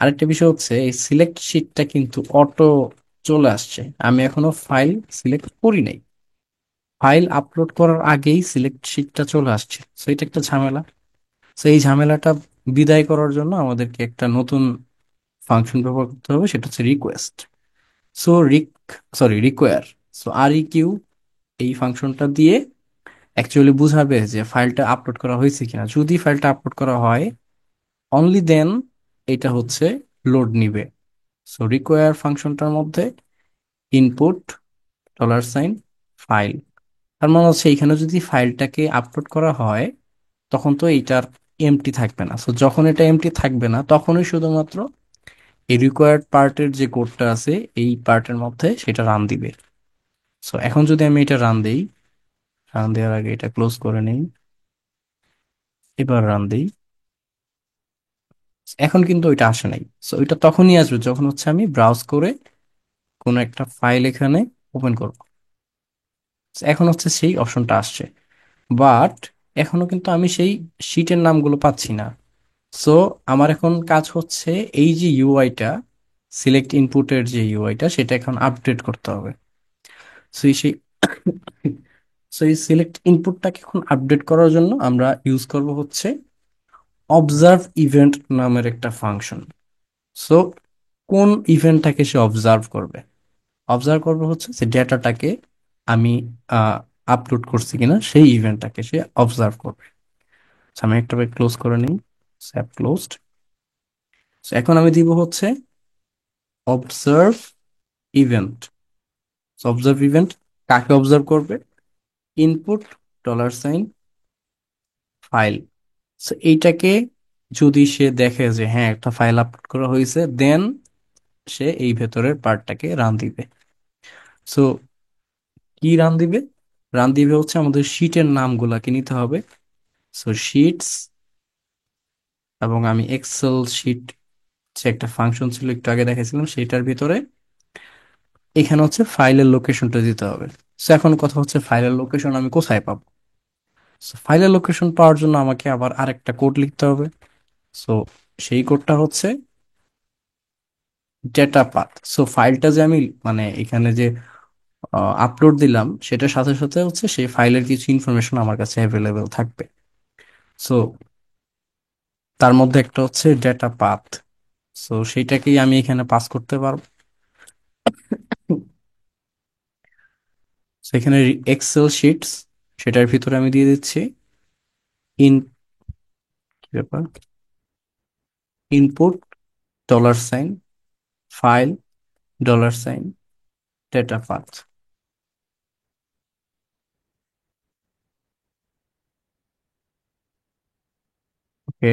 আরেকটা বিষয় হচ্ছে এই সিলেক্ট শিটটা কিন্তু অটো চলে আসছে, আমি এখনো ফাইল সিলেক্ট করি নাই। ফাইল আপলোড করার আগেই সিলেক্ট শিটটা চলে আসছে, সো এটা একটা ঝামেলা। সো এই ঝামেলাটা বিদায় করার জন্য আমাদেরকে একটা নতুন ফাংশন ব্যবহার করতে হবে, সেটা হচ্ছে রিকোয়েস্ট। So require. সো আর ই কিউ, এই ফাংশনটা দিয়ে অ্যাকচুয়ালি বুঝাবে যে ফাইলটা আপলোড করা হয়েছে কিনা। যদি ফাইলটা আপলোড করা হয়, অনলি দেন এটা হচ্ছে লোড নিবে। সো রিকোয়ার ফাংশনটার মধ্যে ইনপুট $, ফাইল, তার মানে হচ্ছে এখানে যদি ফাইলটাকে আপলোড করা হয় তখন তো এইটার এমটি থাকবে না। সো যখন এটা এমটি থাকবে না তখনই শুধুমাত্র এই রিকোয়ার্ড পার্টের যে কোডটা আছে এই পার্টের মধ্যে সেটা রান দিবে। সো এখন যদি আমি এটা রান দেই, রান দেওয়ার আগে এটা ক্লোজ করে নেই, এবার রান দেই, এখন কিন্তু ওইটা আসে নাই। সো এটা তখনই আসবে যখন হচ্ছে আমি ব্রাউজ করে কোনো একটা ফাইল এখানে ওপেন করব। So এখন হচ্ছে সেই অপশনটা আসছে, বাট এখনো কিন্তু আমি সেই শিটের নামগুলো পাচ্ছি না। সো আমার এখন কাজ হচ্ছে এই যে ইউআইটা, সিলেক্ট ইনপুটের যে ইউআইটা সেটা এখন আপডেট করতে হবে। সো এই সেই সো এই সিলেক্ট ইনপুটটাকে এখন আপডেট করার জন্য আমরা ইউজ করব হচ্ছে অবজার্ভ ইভেন্ট নামের একটা ফাংশন। সো কোন ইভেন্টটাকে সে অবজার্ভ করবে? অবজার্ভ করবে হচ্ছে যে ডেটাটাকে আমি আপলোড করছি কিনা সেই ইভেন্টটাকে সে অবজার্ভ করবে। So, আমি একটা ক্লোজ করে নিই, স্যাপ ক্লোজড। এখন আমি দিব হচ্ছে অবজার্ভ ইভেন্ট। অবজার্ভ ইভেন্ট কাকে অবজার্ভ করবে? Input $, file. সো এইটাকে যদি সে দেখে যে হ্যাঁ একটা ফাইল আপলোড করা হয়েছে, দেন সে এই ভেতরের পার্টটাকে রান দিবে। সো কি রান দিবে? রান দিবে হচ্ছে আমাদের শিটের নামগুলাকে নিতে হবে। সো শিটস, এবং আমি এক্সেল শিট যে একটা ফাংশন ছিল একটু আগে দেখেছিলাম সেটার ভিতরে এখানে হচ্ছে ফাইলের লোকেশনটা দিতে হবে। সো এখন কথা হচ্ছে ফাইলের লোকেশন আমি কোথায় পাবো? ফাইলের লোকেশন পাওয়ার জন্য আমাকে আবার আরেকটা কোড লিখতে হবে। সো সেই কোডটা হচ্ছে ডেটা পাথ। সো ফাইলটা যে আমি মানে এখানে যে আপলোড দিলাম সেটার সাথে সাথে হচ্ছে সেই ফাইলের কিছু ইনফরমেশন আমার কাছে অ্যাভেলেবেল থাকবে। সো তার মধ্যে একটা হচ্ছে ডেটা পাথ। সো সেইটাকেই আমি এখানে পাস করতে পারবো। সেখানে এক্সেল শিটস, সেটার ভিতরে আমি দিয়ে দিচ্ছি ইন, কি ব্যাপার, ইনপুট $, ফাইল $, ডেটা পাথ। ওকে,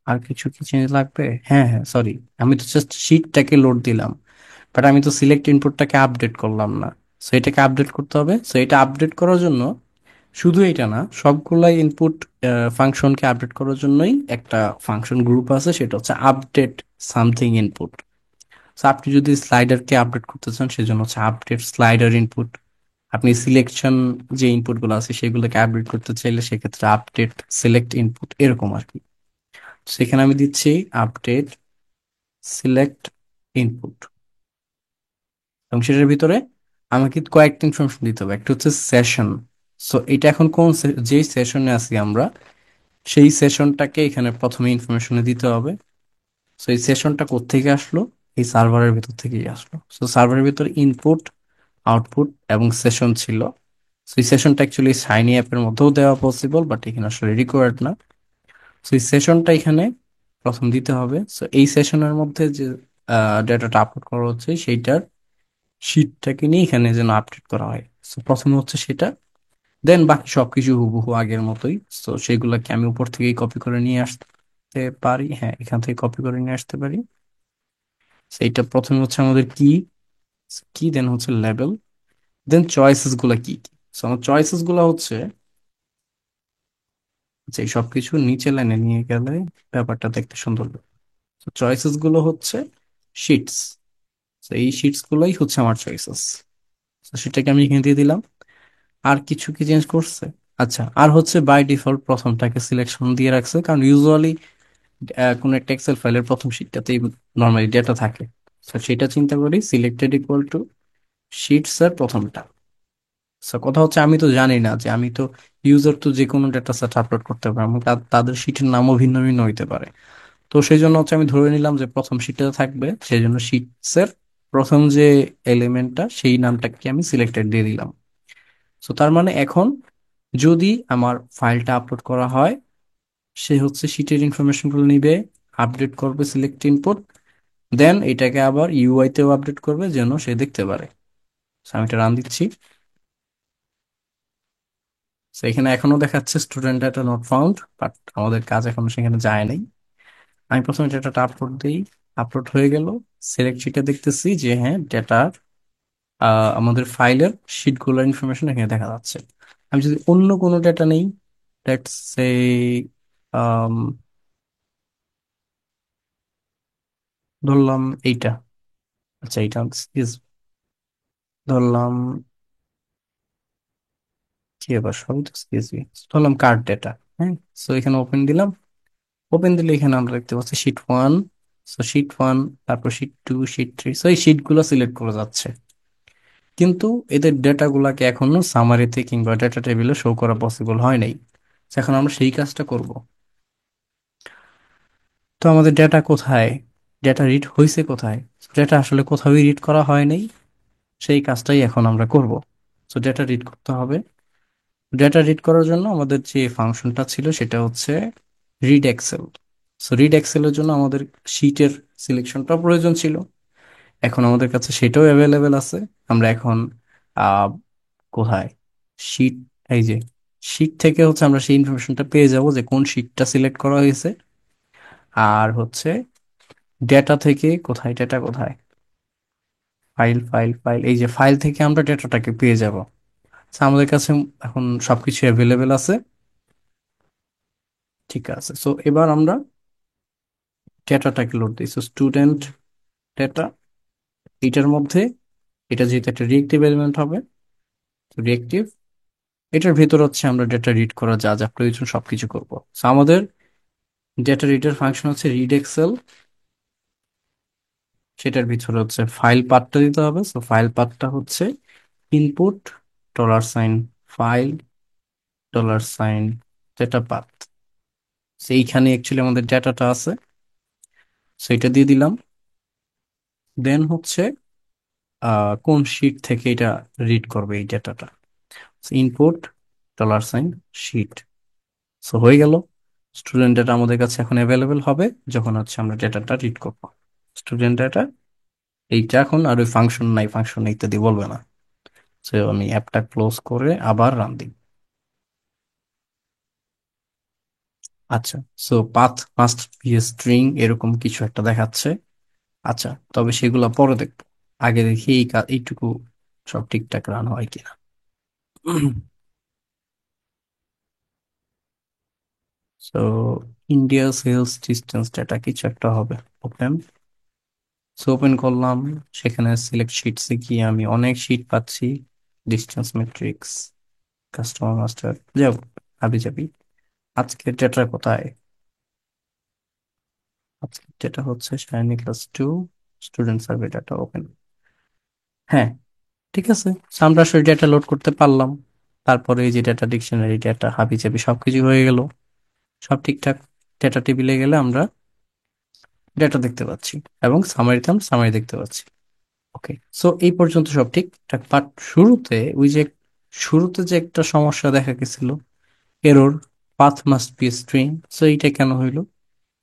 আর কিছু কি চেঞ্জ লাগবে? হ্যাঁ হ্যাঁ, সরি, আমি তো জাস্ট শিটটাকে লোড দিলাম, বাট আমি তো সিলেক্ট ইনপুটটাকে আপডেট করলাম না। সো এটাকে আপডেট করতে হবে। সো এটা আপডেট করার জন্য শুধু এটা না, সবগুলাই ইনপুট ফাংশনকে আপডেট করার জন্যই একটা ফাংশন গ্রুপ আছে, সেটা হচ্ছে আপডেট সামথিং ইনপুট। সো আপনি যদি স্লাইডারকে আপডেট করতে চান সেজন্য হচ্ছে আপডেট স্লাইডার ইনপুট। আপনি সিলেকশন যে ইনপুটগুলো আছে সেগুলোকে আপডেট করতে চাইলে সেক্ষেত্রে আপডেট সিলেক্ট ইনপুট, এরকম আর কি। সেখানে আমি দিচ্ছি আপডেট সিলেক্ট ইনপুট, এবং সেটার ভিতরে আমাকে কয়েকটা ইনফরমেশন দিতে হবে। একটা হচ্ছে সেশন। সো এটা এখন যেই সেশনে আছি আমরা, সেই সেশনটাকে এখানে প্রথমে ইনফরমেশনে দিতে হবে। সো এই সেশনটা কোত্থেকে আসলো? এই সার্ভারের ভিতর থেকেই আসলো। সো সার্ভারের ভিতর ইনপুট, আউটপুট এবং সেশন ছিল। সো এই সেশনটা অ্যাকচুয়ালি শাইনি অ্যাপের মধ্যেও দেওয়া পসিবল, বাট এখানে আসলে রিকোয়ার্ড না। সো এই সেশনটা এখানে প্রথম দিতে হবে। সো এই সেশনের মধ্যে যে ডেটাটা আপলোড করা হচ্ছে সেইটার শীটটাকে নিয়ে এখানে যেন আপডেট করা হয়। সো প্রথমে হচ্ছে সেটা, দেন বাকি সবকিছু হুবহু আগের মতোই। তো সেগুলোকে আমি উপর থেকেই কপি করে নিয়ে আসতে পারি, হ্যাঁ এখান থেকে কপি করে নিয়ে আসতে পারি। সেইটা প্রথমে হচ্ছে আমাদের কি, কি দেন হচ্ছে লেভেল, দেন চয়েসেস গুলা কি কি। So, আমার চয়েসেস গুলা হচ্ছে যে সবকিছু নিচে লাইনে নিয়ে গেলে ব্যাপারটা দেখতে সুন্দর লাগে। চয়েসেস গুলো হচ্ছে শিটস। এই শিটস গুলোই হচ্ছে আমার চয়েসেস। সেটাকে আমি এখানে দিয়ে দিলাম। আর কিছু কি চেঞ্জ করছে? আচ্ছা, আর হচ্ছে বাই ডিফল্ট প্রথমটাকে সিলেকশন দিয়ে রাখছে, কারণ ইউজুয়ালি কোনো একটা এক্সেল ফাইলের প্রথম শিটটাতেই নর্মালি ডেটা থাকে। তো সেটা চিন্তা করি সিলেক্টেড ইকুয়াল টু শিটস এর প্রথমটা। So, কথা হচ্ছে আমি তো জানি না যে আমি তো ইউজার তো যে কোনো ডেটা সেট আপলোড করতে পারে এবং তাদের শিটের নামও ভিন্ন ভিন্ন হইতে পারে। তো সেই জন্য হচ্ছে আমি ধরে নিলাম যে প্রথম শিটে থাকবে, সেই জন্য শিটস এর প্রথম যে এলিমেন্টটা সেই নামটাকে আমি সিলেক্টেড দিয়ে দিলাম। তো তার মানে এখন যদি আমার ফাইলটা আপলোড করা হয়, সে হচ্ছে শিটের ইনফরমেশন গুলো নিবে, আপডেট করবে সিলেক্ট ইনপুট, দেন এটাকে আবার ইউআই তেও আপডেট করবে যেন সে দেখতে পারে। So, আমি এটা রান দিচ্ছি। So, এখানে এখনো দেখাচ্ছে student data not found, but আমাদের কাজ এখনো সেখানে যায় নাই। আমি প্রথমে ডেটাটা আপলোড দিই, আপলোড হয়ে গেল। সিলেক্ট শিটে দেখতেছি যে হ্যাঁ ডেটার আমাদের ফাইলের শিটগুলোর ইনফরমেশন এখানে দেখা যাচ্ছে। আমি যদি অন্য কোনো ডেটা নেই, লেটস সে ধরলাম এইটা, আচ্ছা এইটা ধরলাম, কি এবার সবই তো CSV, ধরলাম কার্ড ডেটা। হ্যাঁ, সো এখানে ওপেন দিলাম। ওপেন দিলে এখানে আমরা দেখতে পাচ্ছি শিট 1। সো শিট 1, তারপর শিট 2, শিট 3। সো এই শিটগুলো সিলেক্ট করা যাচ্ছে, কিন্তু এদের ডেটাগুলোকে এখনো সামারিতে কিংবা ডেটা টেবিলে শো করা পসিবল হয় নাই। So, এখন আমরা সেই কাজটা করব। তো আমাদের ডেটা কোথায়, ডেটা রিড হয়েছে কোথায়? ডেটা আসলে কোথাওই রিড করা হয় নাই, সেই কাজটাই এখন আমরা করব। তো ডেটা রিড করতে হবে। ডেটা রিড করার জন্য আমাদের যে ফাংশনটা ছিল সেটা হচ্ছে রিড এক্সেল। সো রিড এক্সেলের জন্য আমাদের শিটের সিলেকশনটা প্রয়োজন ছিল, এখন আমাদের কাছে সেটাও অ্যাভেলেবেল আছে। আমরা এখন আহ, কোথায় শিট, এই যে শিট থেকে হচ্ছে আমরা সেই ইনফরমেশনটা পেয়ে যাব যে কোন শিটটা সিলেক্ট করা হয়েছে। আর হচ্ছে ডেটা থেকে কোথায়, ডেটা কোথায়, ফাইল ফাইল ফাইল, এই যে ফাইল থেকে আমরা ডেটাটাকে পেয়ে যাব। So, আমাদের কাছে এখন সবকিছু অ্যাভেলেবেল আছে। ঠিক আছে, সো এবার আমরা ডেটাটাকে লোড দিই। সো স্টুডেন্ট ডেটা, এটার মধ্যে এটা যেহেতু একটা রিয়েক্টিভ এলিমেন্ট হবে, রিয়েক্টিভ, এটার ভেতর হচ্ছে আমরা ডেটা রিড করা যা যা প্রয়োজন সবকিছু করব। সো আমাদের ডেটা রিডার ফাংশন হচ্ছে রিড এক্সেল, সেটার ভিতরে হচ্ছে ফাইল পাথটা দিতে হবে। সো ফাইল পাথটা হচ্ছে ইনপুট $, ফাইল $, ডেটা পাথ। সেইখানে অ্যাকচুয়ালি আমাদের ডেটাটা আছে, সেইটা দিয়ে দিলাম। দেন হচ্ছে কোন শিট থেকে এটা রিড করবে এই ডেটাটা, ইনপুট $, শিট। সো হয়ে গেল, স্টুডেন্ট ডেটা আমাদের কাছে এখন অ্যাভেলেবেল হবে যখন হচ্ছে আমরা ডেটাটা রিড করবো। স্টুডেন্ট ডেটা এইটা এখন আর ওই ফাংশন নাই ফাংশন ইত্যাদি বলবে না। সো আমি অ্যাপটা ক্লোজ করে আবার রান দিই। আচ্ছা, so path must be string এরকম কিছু একটা দেখাচ্ছে। আচ্ছা, তবে সেগুলো পরে দেখবো, আগে দেখি এই এইটুকু সব ঠিকঠাক রান হয় কিনা। So India sales distance data কিছু একটা হবে। ওপেন, সো ওপেন করলাম, সেখানে সিলেক্ট শিটসে গিয়ে আমি অনেক শিট পাচ্ছি। ডিস্টেন্স ম্যাট্রিক্স, কাস্টমার মাস্টার, যাব হাবি যাবি। আজকের ডেটা কোথায়? আজকের ডেটা হচ্ছে shiny class 2 student survey data. Open, হ্যাঁ, ঠিক আছে। So, আমরা আসলে ডেটা লোড করতে পারলাম। তারপরে এই যে ডেটা ডিকশনারি, ডেটা হাবি জাবি সবকিছু হয়ে গেল, সব ঠিকঠাক। ডেটা টেবিলে গেলে আমরা ডেটা দেখতে পাচ্ছি এবং সামারিতে আমরা সামারি দেখতে পাচ্ছি। ওকে, সো এই পর্যন্ত সব ঠিকঠাক, বাট শুরুতে ওই যে শুরুতে যে একটা সমস্যা দেখা গেছিল, error, path must be string. So এইটা কেন হইলো?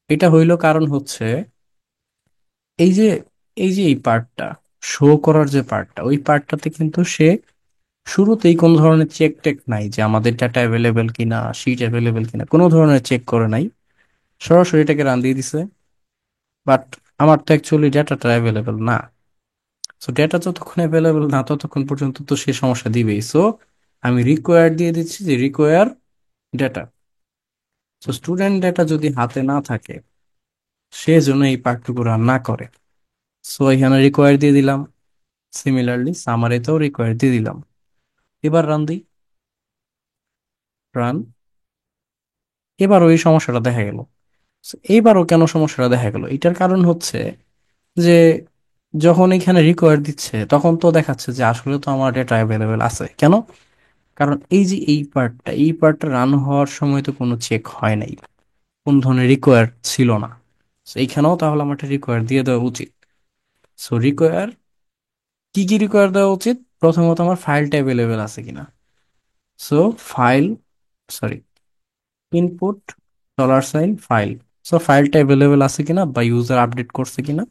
এটা হইলো কারণ হচ্ছে এই যে এই পার্টটা শো করার যে পার্টটা, ওই পার্টটাতে কিন্তু সে শুরুতেই কোন ধরনের চেক টেক নাই যে আমাদের ডাটা অ্যাভেলেবেল কিনা, শিট অ্যাভেলেবেল কিনা, কোনো ধরনের চেক করে নাই, সরাসরি এটাকে রান দিয়ে দিছে। বাট আমার তো অ্যাকচুয়ালি ডাটাটা অ্যাভেলেবেল না। সো ডেটা যতক্ষণ অ্যাভেলেবেল না ততক্ষণ পর্যন্ত তো সে সমস্যা দিবেই। সো আমি রিকোয়ার দিয়ে দিচ্ছি যে require data. So student data যদি হাতে না থাকে সে যেন এই পার্টটুকু রান না করে। সো এখানে রিকোয়ার দিয়ে দিলাম, সিমিলারলি সামারিতেও রিকোয়ার দিয়ে দিলাম। এবার রান দিই, রান। এবার ওই সমস্যাটা দেখা গেল। So, এইবারও কেন সমস্যাটা দেখা গেল, এটার কারণ হচ্ছে যে যখন এখানে রিকোয়ার দিচ্ছে তখন তো দেখাচ্ছে যে আসলে তো আমার ডেটা অ্যাভেলেবেল আছে। কেন? কারণ এই যে এই পার্টটা রান হওয়ার সময় তো কোনো চেক হয় নাই, কোন ধরনের রিকোয়ার ছিল না। So, এইখানেও তাহলে আমার একটা রিকোয়ার দিয়ে দেওয়া উচিত। সো রিকোয়ার, কি কি রিকোয়ার দেওয়া উচিত? প্রথমত আমার ফাইলটা অ্যাভেলেবেল আছে কিনা। So file, sorry, input $, file. So ফাইলটা অ্যাভেলেবেল আছে কিনা বা ইউজার আপডেট করছে কিনা।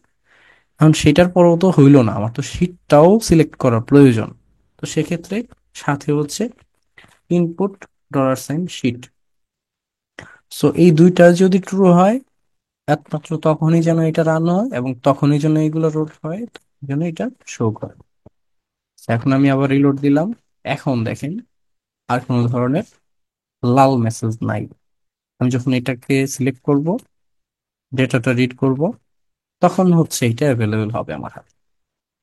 এখন সেটার পরেও তো হইলো না, আমার তো শীটটাও সিলেক্ট করার প্রয়োজন। তো সেক্ষেত্রে সাথে হচ্ছে ইনপুট $, শীট। সো এই দুইটা যদি ট্রু হয় একমাত্র তখনই যেন এটা রান হয় এবং তখনই যেন এগুলো রোড হয়, যেন এটা শো করে। So এখন আমি আবার রিলোড দিলাম, এখন দেখেন আর কোনো ধরনের লাল মেসেজ নাই। আমি যখন এটাকে সিলেক্ট করব, ডেটাটা রিড করব, তখন হচ্ছে এটা অ্যাভেলেবেল হবে আমার হাতে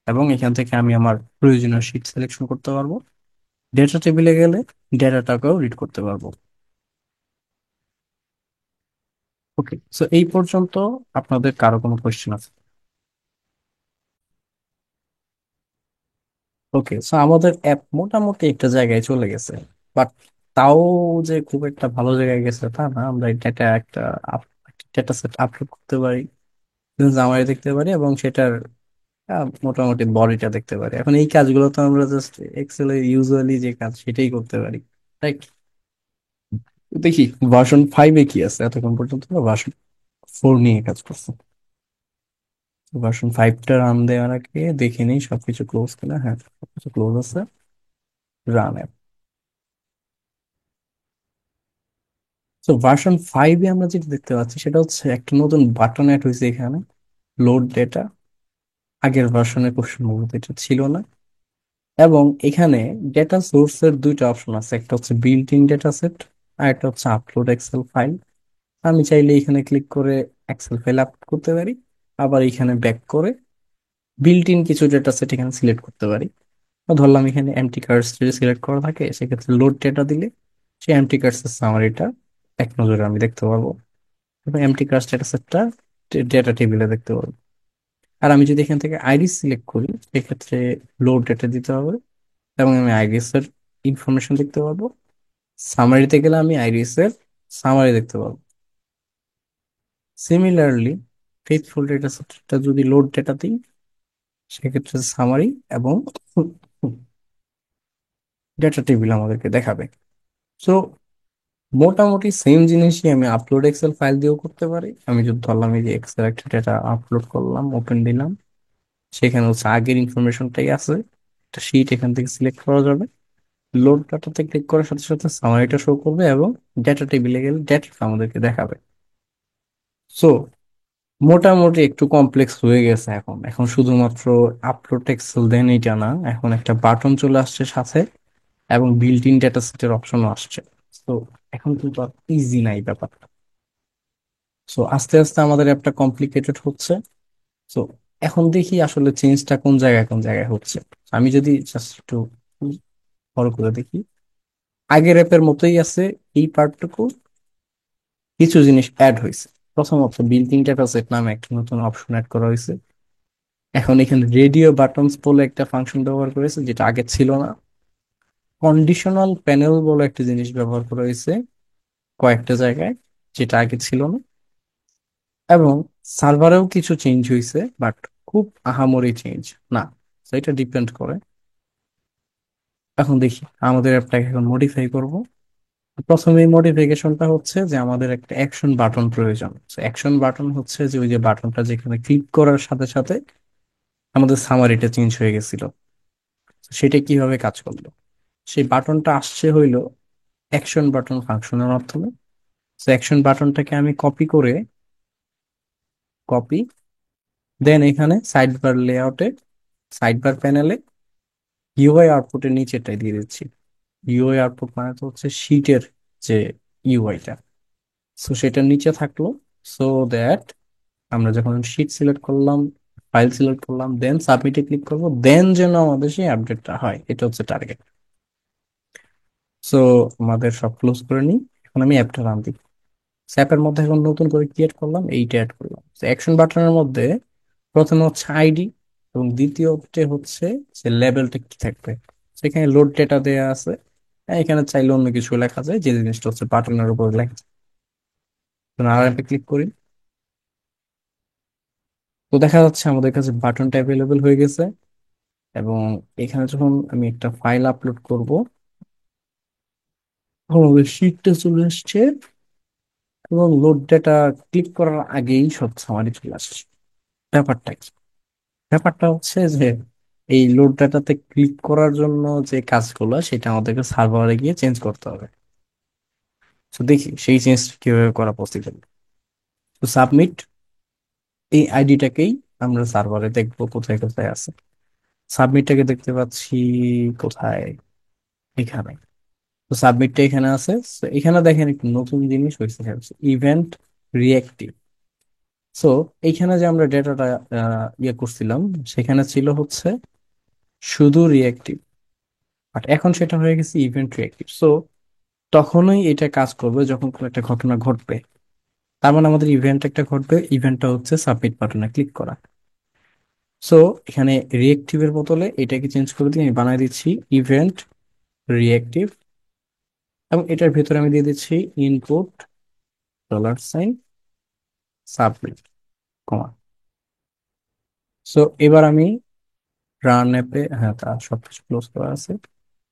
এবং এখান থেকে আমি আমার প্রয়োজনীয় শীট সিলেকশন করতে পারবো। ডেটা টেবিলে গেলে ডেটাটাকেও রিড করতে পারবো। ওকে, সো এই পর্যন্ত আপনাদের কারো কোনো কোয়েশ্চেন আছে? ওকে, সো আমাদের অ্যাপ মোটামুটি একটা জায়গায় চলে গেছে, বাট তাও যে খুব একটা ভালো জায়গায় গেছে তা না। আমরা এটা একটা ডেটা সেট আপলোড করতে পারি, জামারি দেখতে পারি, এবং সেটার মোটামুটি বডিটা দেখতে পারি। এখন এই কাজগুলো তো আমরা জাস্ট এক্সেলে ইউজুয়ালি যে কাজ সেটাই করতে পারি, রাইট? দেখি ভার্সন 5-এ কি আছে। এতক্ষণ পর্যন্ত ভার্সন 4 নিয়ে কাজ করছে। ভার্সন 5টা রান দেওয়ার আগে দেখে নিই সবকিছু ক্লোজ কিনা। হ্যাঁ, সবকিছু ক্লোজ আছে। Run app. তো ভার্সন 5-এ আমরা যেটা দেখতে পাচ্ছি সেটা হচ্ছে একটা নতুন বাটন অ্যাড হয়েছে এখানে, লোড ডেটা। আগের ভার্সনে খুব সম্ভবত এটা ছিল না। এবং এখানে ডেটা সোর্সের দুইটা অপশন আছে, একটা হচ্ছে বিল্ট ইন ডেটা সেট, আর একটা হচ্ছে আপলোড এক্সেল ফাইল। আমি চাইলে এখানে ক্লিক করে এক্সেল ফাইল আপলোড করতে পারি, আবার এখানে ব্যাক করে বিল্ট ইন কিছু ডেটা সেট এখানে সিলেক্ট করতে পারি। ধরলাম এখানে এমটি কার্ডস যদি সিলেক্ট করা থাকে, সেক্ষেত্রে লোড ডেটা দিলে সেই এমটি কার্ডস এর সামারিটা এক নজরে আমি দেখতে পারবো, এবং এমটি কার্ডস ডেটা সেটটা ডেটা টেবিলে দেখতে পারবো। আর আমি যদি এখান থেকে আইরিস সিলেক্ট করি, সেক্ষেত্রে লোড ডেটা দিতে হবে, এবং আমি আইরিস এর ইনফরমেশন দেখতে পারবো। সামারিতে গেলে আমি আইরিস এর সামারি দেখতে পারবো। সিমিলারলি ফেইথফুল ডেটা সেটটা যদি লোড ডেটা দিই, সেক্ষেত্রে সামারি এবং ডেটা টেবিল আমাদেরকে দেখাবে। সো মোটামুটি সেম জিনিসই আমি আপলোড এক্সেল ফাইল দিয়েও করতে পারি। আমি যদি ধরলাম এই যে এক্সেল একটা ডেটা আপলোড করলাম, ওপেন দিলাম, সেখানে হচ্ছে আগের ইনফরমেশনটাই আছে, একটা শিট এখান থেকে সিলেক্ট করা যাবে। লোড ডাটাতে ক্লিক করার সাথে সাথে সামারিটা শো করবে, এবং ডেটা টেবিলে গেলে ডেটাটা আমাদেরকে দেখাবে। সো মোটামুটি একটু কমপ্লেক্স হয়ে গেছে। এখন এখন শুধুমাত্র আপলোড এক্সেল দেন এটা না, এখন একটা বাটন চলে আসছে সাথে, এবং বিল্ট ইন ডেটা সেটের অপশনও আসছে। তো এখন কিন্তু আর ইজি নাই ব্যাপারটা। সো আস্তে আস্তে আমাদের অ্যাপটা কমপ্লিকেটেড হচ্ছে। তো এখন দেখি আসলে চেঞ্জটা কোন জায়গায় কোন জায়গায় হচ্ছে। আমি যদি জাস্ট একটু ফলো করে দেখি, আগের অ্যাপের মতোই আছে এই পার্টটুকু, কিছু জিনিস অ্যাড হয়েছে। প্রথমত বিল্ডিং ডেটা সেট নামে একটা নতুন অপশন অ্যাড করা হয়েছে। এখন এখানে রেডিও বাটনস বলে একটা ফাংশন ব্যবহার করেছে, যেটা আগে ছিল না। কন্ডিশনাল প্যানেল বলে একটা জিনিস ব্যবহার করা হয়েছে কয়েকটা জায়গায়, যেটা আগে ছিল না। এবং সার্ভারেও কিছু চেঞ্জ হয়েছে, বাট খুব আহামরি চেঞ্জ না। তো এটা ডিপেন্ড করে। এখন দেখি আমাদের অ্যাপটাকে এখন মডিফাই করব। প্রথমে মডিফিকেশনটা হচ্ছে যে আমাদের একটা অ্যাকশন বাটন প্রয়োজন। অ্যাকশন বাটন হচ্ছে যে ওই যে বাটনটা যেখানে ক্লিক করার সাথে সাথে আমাদের সামারিটা চেঞ্জ হয়ে গেছিল। তো সেটা কিভাবে কাজ করলো, সেই বাটনটা আসছে হইলো অ্যাকশন বাটন ফাংশনের মাধ্যমে। তো অ্যাকশন বাটনটাকে আমি কপি করে, কপি, দেন এখানে সাইড বার লেআউটে, সাইড বার প্যানেলে ইউআই আউটপুটের নিচেটাই দিয়ে দিচ্ছি। ইউআই আউটপুট মানে তো হচ্ছে শিটের যে ইউআইটা, সো সেটার নিচে থাকলো। সো দ্যাট আমরা যখন শিট সিলেক্ট করলাম, ফাইল সিলেক্ট করলাম, দেন সাবমিটে ক্লিক করব, দেন যেন আমাদের সেই আপডেটটা হয়, এটা হচ্ছে টার্গেট। সো আমাদের সব ক্লোজ করে নিই। এখন আমি অ্যাপটা রান দিই। অ্যাপের মধ্যে এখন নতুন করে ক্রিয়েট করলাম, এইটা অ্যাড করলাম। অ্যাকশন বাটনের মধ্যে প্রথমে হচ্ছে আইডি, এবং দ্বিতীয়তে হচ্ছে যে লেভেলটা কি থাকবে। সেখানে লোড ডেটা দেয়া আছে। এখানে চাইলে অন্য কিছু লেখা যায়, যে জিনিসটা হচ্ছে বাটনের উপর লেখা যায়। আর অ্যাপে ক্লিক করি, তো দেখা যাচ্ছে আমাদের কাছে বাটনটা অ্যাভেলেবেল হয়ে গেছে। এবং এখানে যখন আমি একটা ফাইল আপলোড করব, তখন আমাদের শিটটা চলে আসছে, এবং লোড ডেটা ক্লিক করার আগেই সব সামারি চলে আসছে। ব্যাপারটা কি? ব্যাপারটা হচ্ছে যে এই লোড ডাটাতে ক্লিক করার জন্য যে কাজগুলো, সেটা আমাদেরকে সার্ভারে গিয়ে চেঞ্জ করতে হবে। তো দেখি সেই চেঞ্জটা কিভাবে করা পসিবল। তো সাবমিট, এই আইডিটাকেই আমরা সার্ভারে দেখবো কোথায় কোথায় আছে। সাবমিটটাকে দেখতে পাচ্ছি কোথায়, এখানে। তো সাবমিটটা এখানে আছে। তো এখানে দেখেন একটু নতুন জিনিস হয়েছে, ইভেন্ট রিয়েক্টিভ। সো এইখানে যে আমরা ডেটাটা ইয়ে করছিলাম, সেখানে ছিল হচ্ছে শুধু রিয়েক্টিভ, বাট এখন সেটা হয়ে গেছে ইভেন্ট রিয়েক্টিভ। সো তখনই এটা কাজ করবে যখন কোনো একটা ঘটনা ঘটবে। তার মানে আমাদের ইভেন্ট একটা ঘটবে, ইভেন্টটা হচ্ছে সাবমিট বাটনে ক্লিক করা। সো এখানে রিয়েক্টিভের বদলে এটাকে চেঞ্জ করে দিয়ে আমি বানাই দিচ্ছি ইভেন্ট রিয়েক্টিভ, এবং এটার ভেতরে আমি দিয়ে দিচ্ছি ইনপুট $, সাবমিট, কমা। সো এবার আমি রান অ্যাপে, হ্যাঁ তা সবকিছু ক্লোজ করা আছে।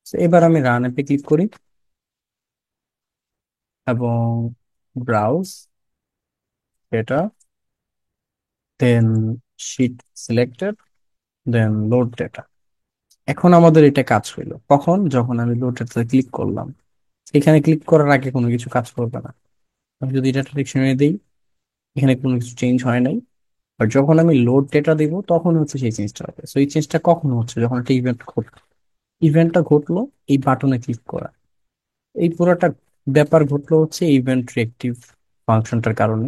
So, এবার আমি রান অ্যাপে ক্লিক করি এবং ব্রাউজ ডেটা, দেন শিট সিলেক্টেড, দেন লোড ডেটা। এখন আমাদের এটা কাজ হইলো কখন, যখন আমি লোড ডেটাতে ক্লিক করলাম। এখানে ক্লিক করার আগে কোনো কিছু কাজ করবে না। আমি যদি ডাটা ডিকশনারি দিই, এখানে কোনো কিছু চেঞ্জ হয় নাই। আর যখন আমি লোড ডেটা দিব তখন হচ্ছে সেই চেঞ্জটা হবে। সো এই চেঞ্জটা কখন হচ্ছে, যখন একটা ইভেন্ট ঘটলো। ইভেন্টটা ঘটলো এই বাটনে ক্লিক করা। এই পুরোটা ব্যাপার ঘটলো হচ্ছে ইভেন্ট রিয়েক্টিভ ফাংশনটার কারণে।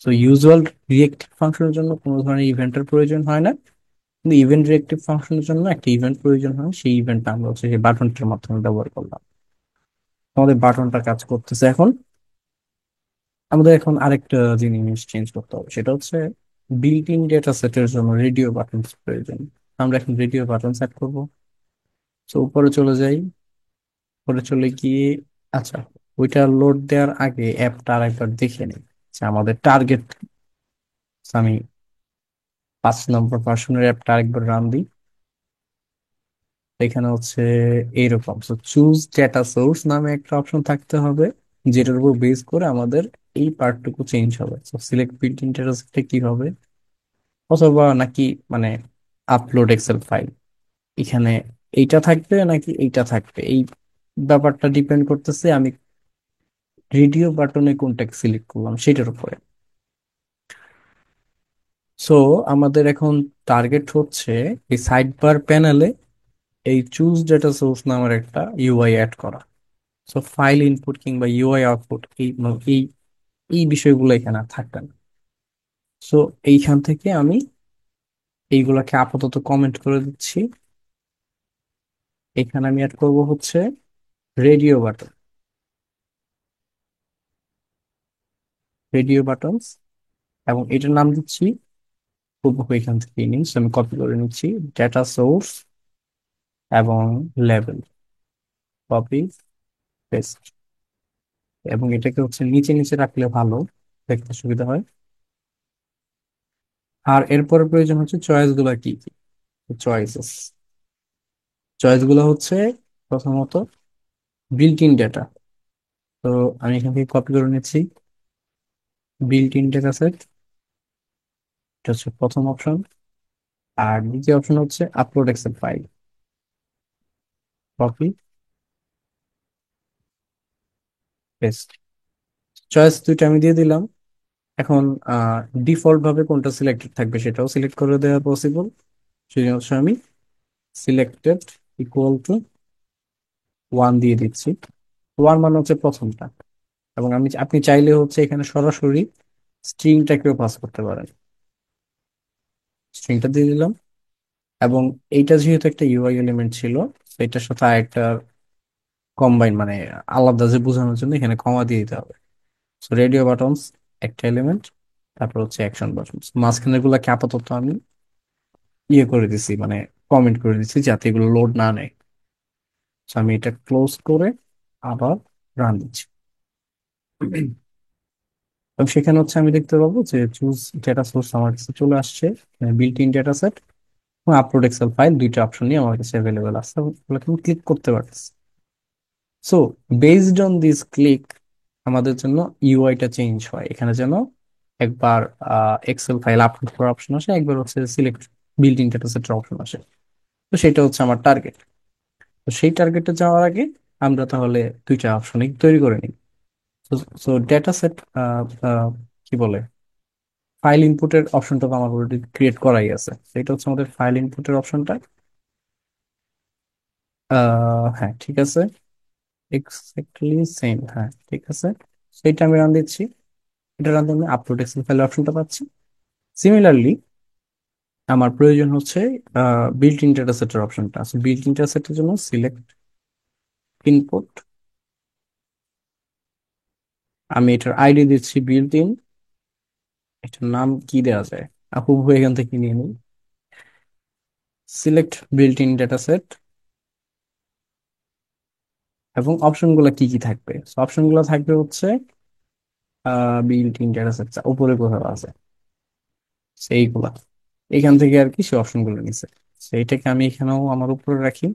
সো ইউজুয়াল রিয়েক্টিভ ফাংশনের জন্য কোনো ধরনের ইভেন্টের প্রয়োজন হয় না, কিন্তু ইভেন্ট রিয়েক্টিভ ফাংশনের জন্য একটা ইভেন্ট প্রয়োজন হয়। সেই ইভেন্টটা আমরা হচ্ছে সেই বাটনটার মাধ্যমে ব্যবহার করলাম। আমাদের বাটনটা কাজ করতেছে এখন। আমাদের এখন আরেকটা জিনিস চেঞ্জ করতে হবে, সেটা হচ্ছে বিল্ট ইন ডেটা সেটের জন্য রেডিও বাটন প্রয়োজন। আমরা এখন রেডিও বাটন সেট করব। তো উপরে চলে যাই, উপরে চলে গিয়ে, আচ্ছা, ওইটা লোড দেওয়ার আগে অ্যাপটা আরেকবার দেখে নিই যে আমাদের টার্গেট। আমি 5 নম্বর ভার্সনের অ্যাপটা আরেকবার রান দিই। এখানে হচ্ছে এইরকম, চুজ ডেটা সোর্স নামে একটা অপশন থাকতে হবে, যেটার উপর বেস করে আমাদের এই পার্টটুকু চেঞ্জ হবে। সিলেক্ট বিল্ট ইন ডেটা সেটে কি হবে, অথবা নাকি মানে আপলোড এক্সেল ফাইল, এখানে এইটা থাকবে নাকি এইটা থাকবে, এই ব্যাপারটা ডিপেন্ড করতেছে আমি রেডিও বাটনে কোনটা সিলেক্ট করলাম সেটার উপরে। সো আমাদের এখন টার্গেট হচ্ছে এই সাইড বার প্যানেলে এই চুজ ডেটা সোর্স নামের একটা ইউআই অ্যাড করা। সো ফাইল ইনপুট কিংবা ইউআই আউটপুট এই এই বিষয়গুলো এখানে আর থাকবে না। সো এইখান থেকে আমি এইগুলাকে আপাতত কমেন্ট করে দিচ্ছি। এখানে আমি অ্যাড করব হচ্ছে রেডিও বাটন, রেডিও বাটনস, এবং এটার নাম দিচ্ছি হুবহু এখান থেকে নিয়ে আমি কপি করে নিচ্ছি, ডেটা সোর্স এবং লেভেল, কপি পেস্ট। এবং এটাকে হচ্ছে নিচে নিচে রাখলে ভালো, দেখতে সুবিধা হয়। আর এরপরে প্রয়োজন হচ্ছে চয়েস গুলা কি কি। চয়েসেস, চয়েস গুলো হচ্ছে প্রথমত বিল্ট ইন ডেটা। তো আমি এখান থেকে কপি করে নিচ্ছি, বিল্ট ইন ডেটা সেট, এটা হচ্ছে প্রথম অপশন। আর দ্বিতীয় অপশন হচ্ছে upload excel file, copy paste. Choice দুইটা আমি দিয়ে দিলাম। এখন ডিফল্ট ভাবে কোনটা সিলেক্টেড থাকবে সেটাও সিলেক্ট করে দেওয়া পসিবল। সেই হচ্ছে আমি সিলেক্টেড ইকুয়াল টু 1 দিয়ে দিচ্ছি। 1 মানে হচ্ছে প্রথমটা। এবং আপনি চাইলে হচ্ছে এখানে সরাসরি স্ট্রিংটাকেও পাস করতে পারেন। স্ট্রিংটা দিয়ে দিলাম। এবং এইটা যেহেতু একটা ইউআই এলিমেন্ট ছিল, তো এটার সাথে আরেকটা কম্বাইন মানে আলাদা যে বোঝানোর জন্য এখানে কমা দিয়ে দিতে হবে। সো রেডিও বাটনস একটা এলিমেন্ট, তারপর হচ্ছে অ্যাকশন বাটনস, মাঝখানের গুলাকে আপাতত আমি ইয়ে করে দিছি, মানে কমেন্ট করে দিচ্ছি যাতে এগুলো লোড না নেয়। So আমি এটা ক্লোজ করে আবার রান দিচ্ছি। এবং সেখানে হচ্ছে আমি দেখতে পাবো যে চুজ ডেটা সোর্স আমার কাছে চলে আসছে, বিল্ট ইন ডেটা সেট এবং আপলোড এক্সেল ফাইল, দুইটা অপশনই আমার কাছে অ্যাভেলেবেল আছে এবং এগুলোকে আমি ক্লিক করতে পারছি। So based on this click আমাদের জন্য ইউআইটা চেঞ্জ হয়। এখানে যেন একবার এক্সেল ফাইল আপলোড করার অপশন আসে, একবার হচ্ছে সিলেক্ট বিল্ট ইন ডেটা সেটের অপশন আসে। তো সেটা হচ্ছে আমার টার্গেট। তো সেই টার্গেটে যাওয়ার আগে আমরা তাহলে দুইটা অপশনই তৈরি করে নিই। সো ডেটা সেট কি বলে, ফাইল ইনপুটের অপশনটা তো আমার অলরেডি ক্রিয়েট করাই আছে। তো এটা হচ্ছে আমাদের ফাইল ইনপুটের অপশনটা। হ্যাঁ ঠিক আছে, এক্স্যাক্টলি সেম, হ্যাঁ ঠিক আছে। সেইটা আমি রান দিচ্ছি। এটা রান দিলে আপলোড এক্সেল ফাইল অপশনটা পাচ্ছি। সিমিলারলি আমার প্রয়োজন হচ্ছে বিল্ট ইন ডেটা সেটের অপশনটা। বিল্ট ইন ডেটা সেটের জন্য সিলেক্ট ইনপুট, আমি এটার আইডি দিচ্ছি বিল্ট ইন, এটার নাম কি দেওয়া যায়, হুবহু এখান থেকে নিয়ে নিই। Select built in data set, এবং অপশনগুলো কি কি থাকবে, অপশনগুলো থাকবে হচ্ছে বিল্ট ইন ডেটা সেট উপরে কোথাও আছে সেইগুলা, এখান থেকে আর কি সে অপশন গুলো নিছে। সেইটাকে আমি এখানেও আমার উপরে রাখি,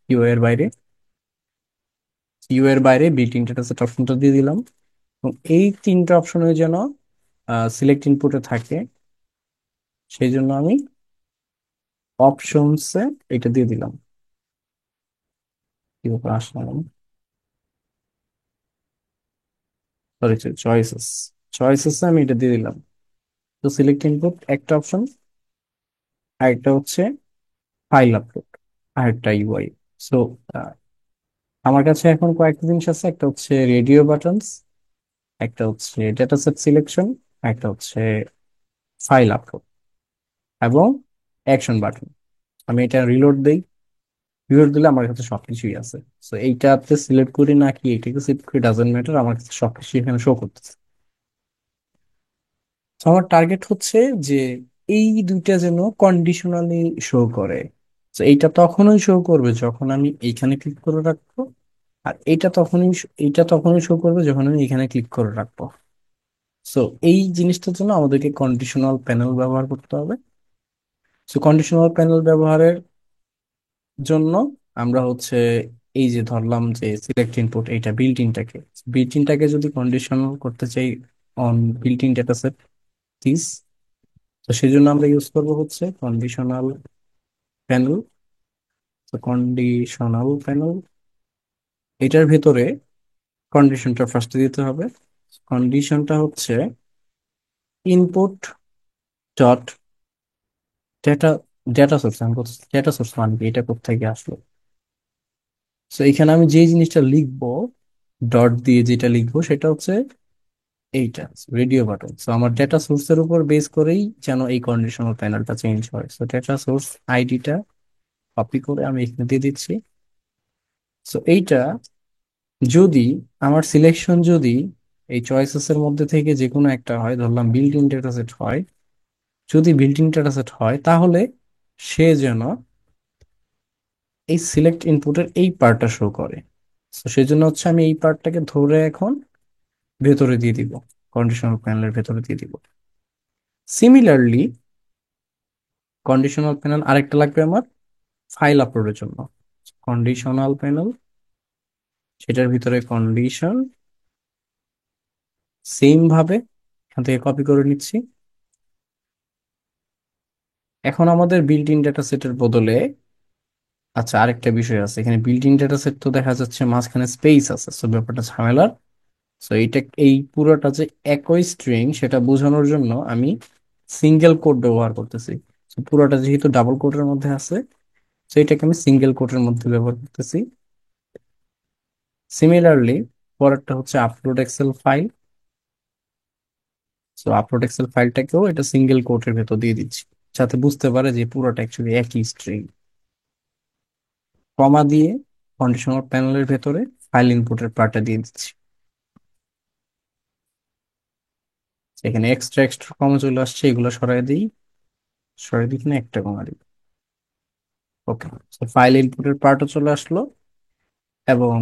ইউ এর বাইরে, ইউ এর বাইরে বিল্ট ইন ডেটা সেট অপশনটা দিয়ে দিলাম। এবং এই তিনটা অপশনে যেন সিলেক্ট ইনপুটে থাকে, সেই জন্য আমি অপশনসে এটা দিয়ে দিলাম। কি ব্যাপার আসলাম, সরি, চয়েসেস, চয়েসেস আমি এটা দিয়ে দিলাম। তো সিলেক্ট ইনপুট একটা অপশন, আর একটা হচ্ছে ফাইল আপলোড, আর একটা ইউআই। সো আমার কাছে এখন কয়েকটা জিনিস আছে, একটা হচ্ছে রেডিও বাটনস, একটা হচ্ছে ডেটা সেট সিলেকশন, একটা হচ্ছে ফাইল আপলোড এবং অ্যাকশন বাটন। আমি এটা রিলোড দেই, রিলোড দিলে আমার কাছে সবকিছুই আছে। সো এইটাতে সিলেক্ট করি না কি এইটাকে সিলেক্ট করি ডাজেন্ট ম্যাটার, আমার কাছে সবকিছু এখানে শো করতেছে। তো আমার টার্গেট হচ্ছে যে এই দুইটা যেন কন্ডিশনালি শো করে। তো এইটা তখনই শো করবে যখন আমি এইখানে ক্লিক করে রাখবো, আর এইটা তখনই শো করবে যখন আমি এখানে ক্লিক করে রাখবো। সো এই জিনিসটার জন্য আমাদেরকে কন্ডিশনাল প্যানেল ব্যবহার করতে হবে। সো কন্ডিশনাল প্যানেল ব্যবহারের জন্য আমরা হচ্ছে এই যে ধরলাম যে সিলেক্ট ইনপুট, এইটা বিল্ট ইনটাকে যদি কন্ডিশনাল করতে চাই on built in data said this, তো সেই জন্য আমরা ইউজ করব হচ্ছে কন্ডিশনাল প্যানেল। তো কন্ডিশনাল প্যানেল, এটার ভেতরে কন্ডিশনটা ফার্স্টে দিতে হবে। কন্ডিশনটা হচ্ছে input dot data, data source, আমি ডেটা সোর্স মানে কি, এটা কোথা থেকে আসলো। তো এখানে আমি যে জিনিসটা লিখবো, ডট দিয়ে যেটা লিখবো সেটা হচ্ছে এইটা, রেডিও বাটন। তো আমার ডেটা সোর্সের উপর বেস করেই যেন এই কন্ডিশনাল প্যানেলটা চেঞ্জ হয়। তো ডেটা সোর্স আইডিটা কপি করে আমি এখানে দিয়ে দিচ্ছি। তো এইটা যদি আমার সিলেকশন যদি এই চয়েসেস এর মধ্যে থেকে যে কোনো একটা হয়, ধরলাম বিল্ট ইন ডেটা সেট হয়, যদি বিল্ট ইন ডেটা সেট হয় তাহলে সে যেন এই সিলেক্ট ইনপুটের এই পার্টটা শো করে। তো সেই জন্য হচ্ছে আমি এই পার্টটাকে ধরে এখন ভেতরে দিয়ে দিব, কন্ডিশনাল প্যানেলের ভেতরে দিয়ে দিব। সিমিলারলি কন্ডিশনাল প্যানেল আরেকটা লাগবে আমার ফাইল আপলোডের জন্য। কন্ডিশনাল প্যানেল, সেটার ভিতরে কন্ডিশন, সেম ভাবে এখান থেকে কপি করে নিচ্ছি। এখন আমাদের বিল্ট ইন ডেটা সেটের বদলে, আচ্ছা আরেকটা বিষয় আছে এখানে, বিল্ট ইন ডেটা সেট তো দেখা যাচ্ছে মাঝখানে স্পেস আছে, সো ব্যাপারটা ঝামেলার। সো এইটা, এই পুরোটা যে একই স্ট্রিং সেটা বোঝানোর জন্য আমি সিঙ্গেল কোড ব্যবহার করতেছি। So, পুরোটা যেহেতু ডাবল কোডের মধ্যে আছে, তো এটাকে আমি সিঙ্গেল কোডের মধ্যে ব্যবহার করতেছি। সিমিলারলি পরেরটা হচ্ছে upload excel file. So upload excel ফাইলটাকেও এটা সিঙ্গেল কোটের ভেতর দিয়ে দিচ্ছি, যাতে বুঝতে পারে যে পুরোটা অ্যাকচুয়ালি একই স্ট্রিং। কমা দিয়ে কন্ডিশনাল প্যানেলের ভেতরে ফাইল ইনপুটের পার্টটা দিয়ে দিচ্ছি। এখানে এক্সট্রা এক্সট্রা কমা চলে আসছে, এগুলো সরাই দিই, সরাই দিই কিনা একটা কমা দিই। ওকে, ফাইল ইনপুটের পার্টও চলে আসলো এবং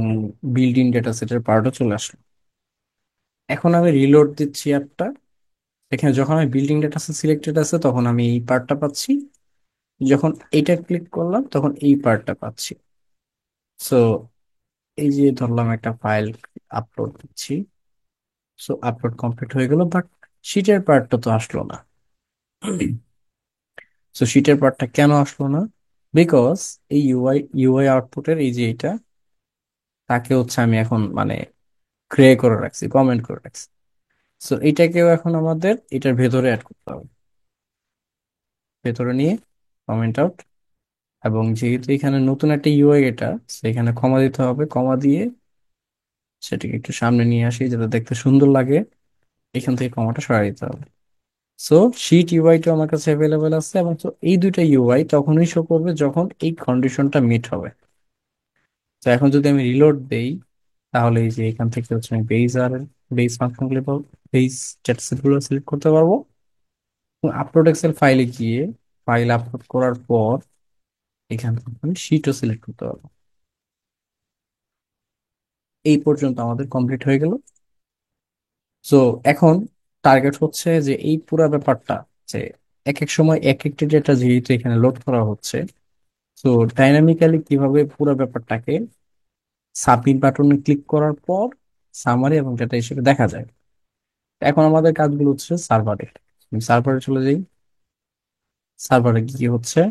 বিল্ট ইন ডেটা সেটের পার্টও চলে আসলো। এখন আমি রিলোড দিচ্ছি অ্যাপটা। এখানে যখন আমি বিল্ডিং ডেটা সিলেক্টেড আছে তখন আমি এই পার্টটা পাচ্ছি, যখন এইটা ক্লিক করলাম তখন এই পার্টটা পাচ্ছি। সো এই যে ধরলাম একটা ফাইল আপলোড দিচ্ছি, সো আপলোড কমপ্লিট হয়ে গেল, বাট শিটের পার্টটা তো আসলো না। সো শিটের পার্টটা কেন আসলো না? বিকজ এই ইউআই আউটপুটের এই যে এটা, তাকে হচ্ছে আমি এখন মানে গ্রে করে রাখছি, কমেন্ট করে রাখছি। সো এইটাকেও এখন আমাদের এটার ভেতরে অ্যাড করতে হবে, ভেতরে নিয়ে কমেন্ট আউট। এবং যেহেতু এখানে নতুন একটা ইউআই এটা, সেখানে কমা দিতে হবে, কমা দিয়ে সেটাকে একটু সামনে নিয়ে আসি যাতে দেখতে সুন্দর লাগে, এখান থেকে কমাটা সরাই দিতে হবে। সো শিট ইউআইটা আমার কাছে অ্যাভেলেবেল আছে, এবং তো এই দুইটা ইউআই তখনই শো করবে যখন এই কন্ডিশনটা মিট হবে। তো এখন যদি আমি রিলোড দেই, তাহলে এই যে এখান থেকে হচ্ছে আমি বেস ফাংশন গুলো পাবো, বেস ডেটাসেট গুলো সিলেক্ট করতে পারবো, এবং আপলোড এক্সেল ফাইলে গিয়ে ফাইল আপলোড করার পর এখান থেকে আমি শিটও সিলেক্ট করতে পারবো। এই পর্যন্ত আমাদের কমপ্লিট হয়ে গেল। সো এখন টার্গেট হচ্ছে যে এই পুরো ব্যাপারটা, যে এক এক সময় এক একটি ডেটা যেহেতু এখানে লোড করা হচ্ছে, তো ডাইনামিক্যালি কিভাবে পুরো ব্যাপারটাকে সাবমিট বাটনে ক্লিক করার পর সামারি এবং ডেটা হিসেবে দেখা যায়। এখন আমাদের কাজগুলো হচ্ছে সার্ভারে। সার্ভারে চলে যাই। সার্ভারে কি হচ্ছে,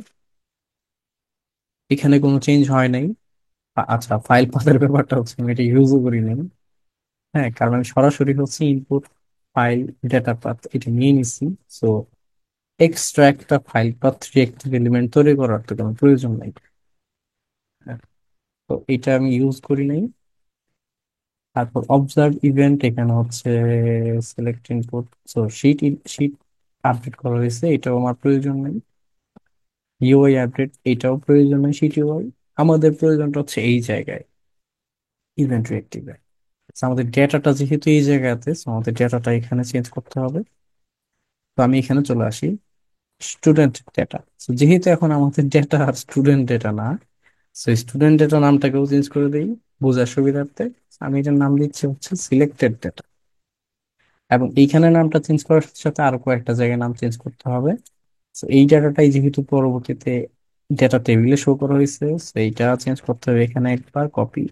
এখানে কোনো চেঞ্জ হয় নাই। আচ্ছা, ফাইল পাথের ব্যাপারটা হচ্ছে আমি এটা ইউজও করি নাই। হ্যাঁ, কারণ আমি সরাসরি হচ্ছে ইনপুট ফাইল ডেটা পাথ এটা নিয়ে নিছি। সো এক্সট্রা একটা ফাইল পাথ রিয়েক্টিভ এলিমেন্ট তৈরি করার তো কোনো প্রয়োজন নাই। হ্যাঁ, তো এটা আমি ইউজ করি নাই। তারপর অবজার্ভ ইভেন্ট এখানে হচ্ছে select input. So sheet update করা হয়েছে, এটাও আমার প্রয়োজন নেই। ইউআই আপডেট এটাও প্রয়োজন নেই শিট ইউআই। আমাদের প্রয়োজনটা হচ্ছে এই জায়গায়, ইভেন্ট রিয়েক্টিভে। আমাদের ডেটাটা যেহেতু এই জায়গাতে, so আমাদের ডেটাটা এখানে চেঞ্জ করতে হবে। তো আমি এখানে চলে আসি, স্টুডেন্ট ডেটা। যেহেতু এখন আমাদের ডেটা আর স্টুডেন্ট ডেটা না, স্টুডেন্ট ডেটা নামটাকেও চেঞ্জ করে দিই বোঝার সুবিধার্থে। আমি এটার নাম দিচ্ছি হচ্ছে সিলেক্টেড ডেটা। এবং এইখানে নামটা চেঞ্জ করার সাথে সাথে আরো কয়েকটা জায়গায় নাম চেঞ্জ করতে হবে। তো এই ডাটাটাই যেহেতু পরবর্তীতে ডেটা টেবিলে শো করা হয়েছে, তো এইটা চেঞ্জ করতে হবে। এখানে একবার কপি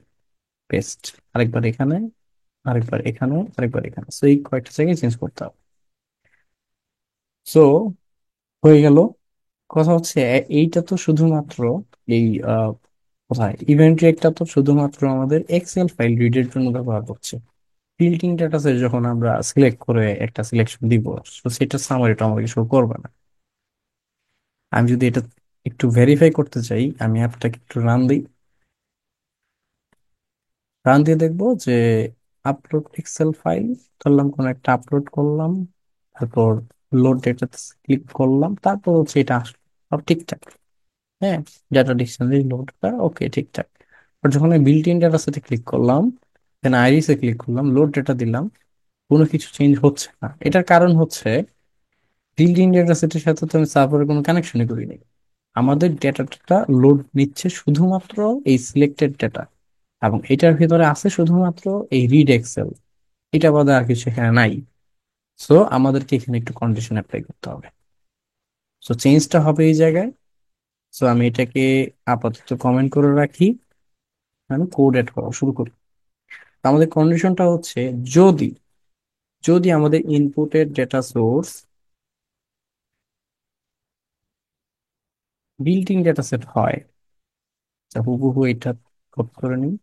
পেস্ট, আরেকবার এখানে, আরেকবার এখানে, আরেকবার এখানে। তো এই কয়েকটা জায়গায় চেঞ্জ করতে হবে। সো হয়ে গেল। কথা হচ্ছে এইটা তো শুধুমাত্র এই কোথায় ইভেন্ট একটা তো শুধুমাত্র আমাদের এক্সেল ফাইল রিডের জন্য ব্যবহার করছে। বিল্ট ইন ডেটা সেট যখন আমরা সিলেক্ট করে একটা সিলেকশন দিব, তো সেটা সামারিটা আমাদেরকে শো করবে না। আমি যদি এটা একটু ভেরিফাই করতে চাই, আমি অ্যাপটাকে একটু রান দিই। রান দিয়ে দেখবো যে আপলোড এক্সেল ফাইল ধরলাম, কোন একটা আপলোড করলাম, তারপর লোড ডেটা ক্লিক করলাম, তারপর হচ্ছে এটা আসলো, সব ঠিকঠাক। হ্যাঁ, ডাটা ডিকশনারি লোডটা ওকে ঠিকঠাক। আর যখন আমি বিল্ট ইন ডাটা সেটে ক্লিক করলাম, দেন আইরিসে ক্লিক করলাম, লোড ডেটা দিলাম, কোনো কিছু চেঞ্জ হচ্ছে না। এটার কারণ হচ্ছে বিল্ট ইন ডেটা সেটের সাথে তো আমি সার্ভারের কোনো কানেকশনই করিনি। আমাদের ডেটাটা লোড নিচ্ছে শুধুমাত্র এই সিলেক্টেড ডেটা, এবং এটার ভিতরে আছে শুধুমাত্র এই রিড এক্সেল। এটা বাদে আর কিছু এখানে নাই। সো আমাদেরকে এখানে একটু কন্ডিশন অ্যাপ্লাই করতে হবে। সো চেঞ্জটা হবে এই জায়গায়। সো আমি এটাকে আপাতত কমেন্ট করে রাখি, আমি কোড এড করা শুরু করি। তো আমাদের কন্ডিশনটা হচ্ছে, যদি যদি আমাদের ইনপুটের data source built in data set হয়, তা হুবহু এটা কপি করে নিই।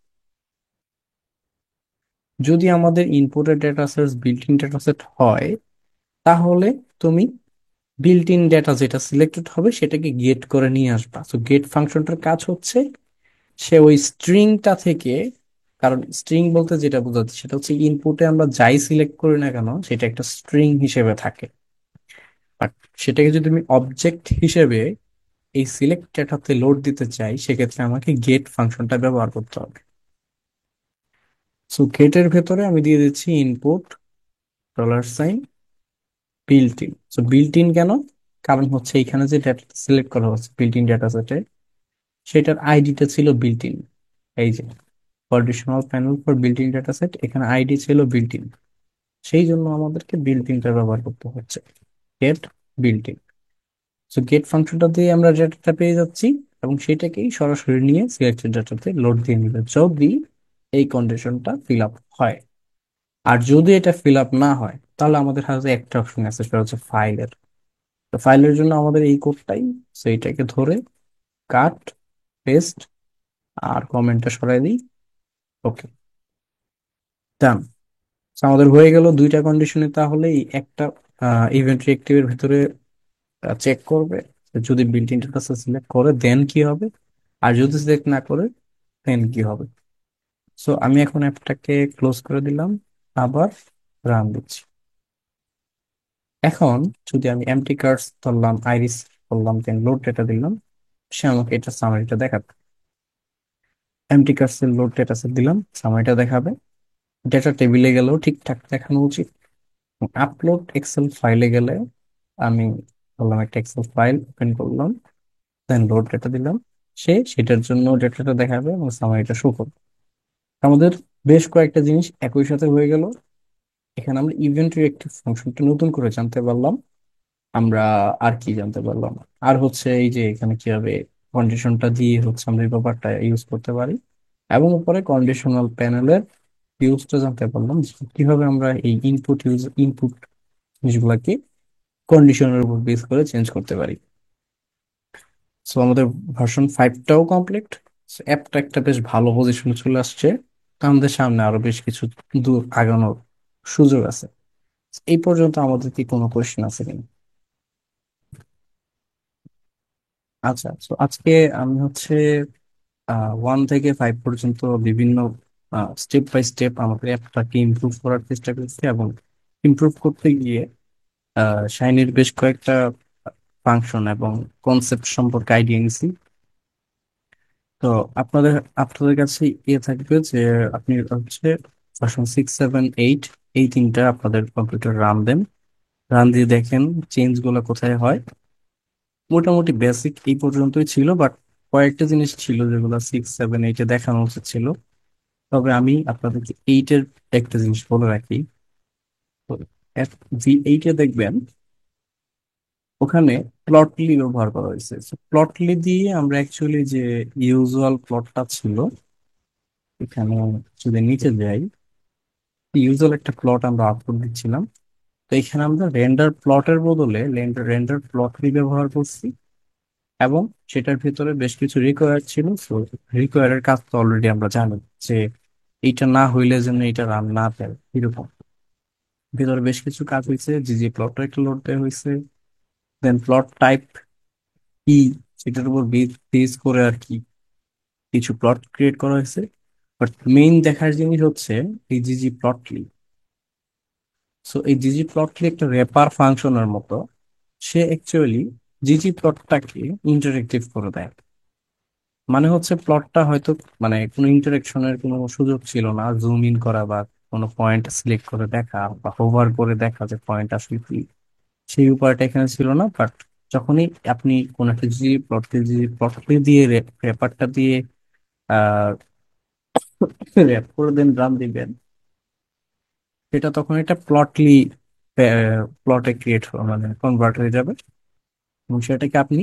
যদি আমাদের ইনপুটের data source built in data set হয়, তাহলে তুমি বিল্ট ইন ডেটা যেটা সিলেক্টেড হবে সেটাকে গেট করে নিয়ে আসবা। তো গেট ফাংশনটার কাজ হচ্ছে সে ওই স্ট্রিংটা থেকে, কারণ স্ট্রিং বলতে যেটা বোঝাচ্ছে সেটা হচ্ছে ইনপুটে আমরা যাই সিলেক্ট করি না কেন সেটা একটা স্ট্রিং হিসেবে থাকে। বাট সেটাকে যদি আমি অবজেক্ট হিসেবে এই সিলেক্ট ডেটাতে লোড দিতে চাই, সেক্ষেত্রে আমাকে গেট ফাংশনটা ব্যবহার করতে হবে। সো গেটের ভেতরে আমি দিয়ে দিচ্ছি input $, built in. So built in কেন? কারণ হচ্ছে এখানে যে ডেটা সিলেক্ট করা হচ্ছে বিল্ট ইন ডেটা সেটে, সেটার আইডিটা ছিল বিল্ট ইন। এই যে conditional panel for built in data set, এখানে আইডি ছিল বিল্ট ইন। সেই জন্য আমাদেরকে বিল্ট ইনটা ব্যবহার করতে হচ্ছে, get built in. So get ফাংশনটা দিয়ে আমরা ডেটাটা পেয়ে যাচ্ছি, এবং সেটাকেই সরাসরি নিয়ে সিলেক্টেড ডাটাতে লোড দিয়ে নিবে যদি এই কন্ডিশনটা ফিল আপ হয়। আর যদি এটা ফিল আপ না হয়, তাহলে আমাদের হাতে একটা অপশন আছে, সেটা হচ্ছে ফাইলের। তো ফাইলের জন্য আমাদের এই কোডটাই, সেইটাকে ধরে কাট পেস্ট আর কমেন্টটা সরাই দিই। ওকে, ডান। আমাদের হয়ে গেল দুইটা কন্ডিশনে। তাহলে এই একটা ইভেন্ট রিয়েক্টিভের ভিতরে চেক করবে যে যদি বিল্ট ইন ডেটা সিলেক্ট করে দেন কি হবে, আর যদি সিলেক্ট না করে দেন কি হবে। সো আমি এখন অ্যাপটাকে ক্লোজ করে দিলাম, আবার রান দিচ্ছি। এখন যদি আমি এমটি কার্স ধরলাম, আইরিস করলাম, দেন লোড ডেটা দিলাম, সে আমাকে এটা সামারিটা দেখাবে। এমটি কার্স এর লোড ডেটা সেট দিলাম, সামারিটা দেখাবে। ডেটা টেবিলে গেলেও ঠিকঠাক দেখানো উচিত। আপলোড এক্সেল ফাইলে গেলে আমি বললাম একটা এক্সেল ফাইল ওপেন করলাম, দেন লোড ডেটা দিলাম, সে সেটার জন্য ডেটাটা দেখাবে এবং সামারিটা শো করবে। আমাদের বেশ কয়েকটা জিনিস একই সাথে হয়ে গেল। এখানে আমরা ইভেন্ট রিঅ্যাক্টিভ ফাংশনটা নতুন করে জানতে পারলাম। আমরা আর কি জানতে পারলাম, আর হচ্ছে এই যে এখানে কিভাবে কন্ডিশনটা দিয়ে হচ্ছে আমরা এই ব্যাপারটা ইউজ করতে পারি, এবং উপরে কন্ডিশনাল প্যানেলের ইউজটা জানতে পারলাম যে কিভাবে আমরা এই ইনপুট জিনিসগুলোকে কন্ডিশনের উপর বেস করে চেঞ্জ করতে পারি। সো আমাদের ভার্সন 5টাও কমপ্লিট। অ্যাপটা একটা বেশ ভালো পজিশনে চলে আসছে, তো আমাদের সামনে আরো বেশ কিছু দূর আগানোর সুযোগ আছে। এই পর্যন্ত আমাদের কি কোনো কোয়েশ্চেন আছে কিনা? আচ্ছা, তো আজকে আমি হচ্ছে 1 থেকে 5 পর্যন্ত বিভিন্ন স্টেপ বাই স্টেপ আমাদের অ্যাপটাকে ইমপ্রুভ করার চেষ্টা করছি, এবং ইমপ্রুভ করতে গিয়ে শাইনির বেশ কয়েকটা ফাংশন এবং কনসেপ্ট সম্পর্কে আইডিয়া নিছি। তো আপনাদের আপনাদের কাছে ইয়ে থাকবে যে আপনি হচ্ছে ভার্সন 6, 7, 8 এই তিনটা আপনাদের কম্পিউটার রান দেন, রান দিয়ে দেখেন চেঞ্জ গুলো কোথায় হয়। মোটামুটি বেসিক এই পর্যন্তই ছিল, বাট কয়েকটা জিনিস ছিল যেগুলো 6, 7, 8-এ দেখানো উচিত ছিল। তবে আমি আপনাদেরকে 8-এর একটা জিনিস বলে রাখি। তো V8-এ দেখবেন ওখানে প্লটলি ব্যবহার করা হয়েছে। প্লটলি দিয়ে আমরা অ্যাকচুয়ালি যে ইউজুয়াল প্লটটা ছিল, এখানে যদি নিচে যাই, ইউজুয়াল একটা প্লট আমরা আউটপুট দিচ্ছিলাম। তো এখানে আমরা রেন্ডার প্লটের বদলে রেন্ডার প্লটলি ব্যবহার করছি, এবং সেটার ভিতরে বেশ কিছু রিকোয়ার ছিল। তো রিকোয়ারের কাজ তো অলরেডি আমরা জানি যে এইটা না হইলে যেন এটা রান না পারে এরকম। ভিতরে বেশ কিছু কাজ হয়েছে, জি প্লটটা একটু লোড দেওয়া হয়েছে, দেন প্লট টাইপ কি সেটার উপর বেস করে আর কি কিছু প্লট ক্রিয়েট করা হয়েছে। বাট মেইন দেখার জিনিস হচ্ছে এই প্লটলি। সো এই প্লটলি একটা র্যাপার ফাংশনের মতো। সে অ্যাকচুয়ালি প্লটটাকে ইন্টারেক্টিভ করে দেয়। মানে হচ্ছে প্লটটা হয়তো মানে কোনো ইন্টারেকশনের কোনো সুযোগ ছিল না, জুম ইন করা বা কোনো পয়েন্ট সিলেক্ট করে দেখা বা হোভার করে দেখা যে পয়েন্ট আসলে কি, সেই উপায়টা এখানে ছিল না। বাট যখনই আপনি কোন একটা প্লটলি দিয়ে রেপারটা দিয়ে আহ র্যাপ করে দেন, রান দিবেন, সেটা তখন একটা প্লটে ক্রিয়েট মানে কনভার্ট হয়ে যাবে। এবং সেটাকে আপনি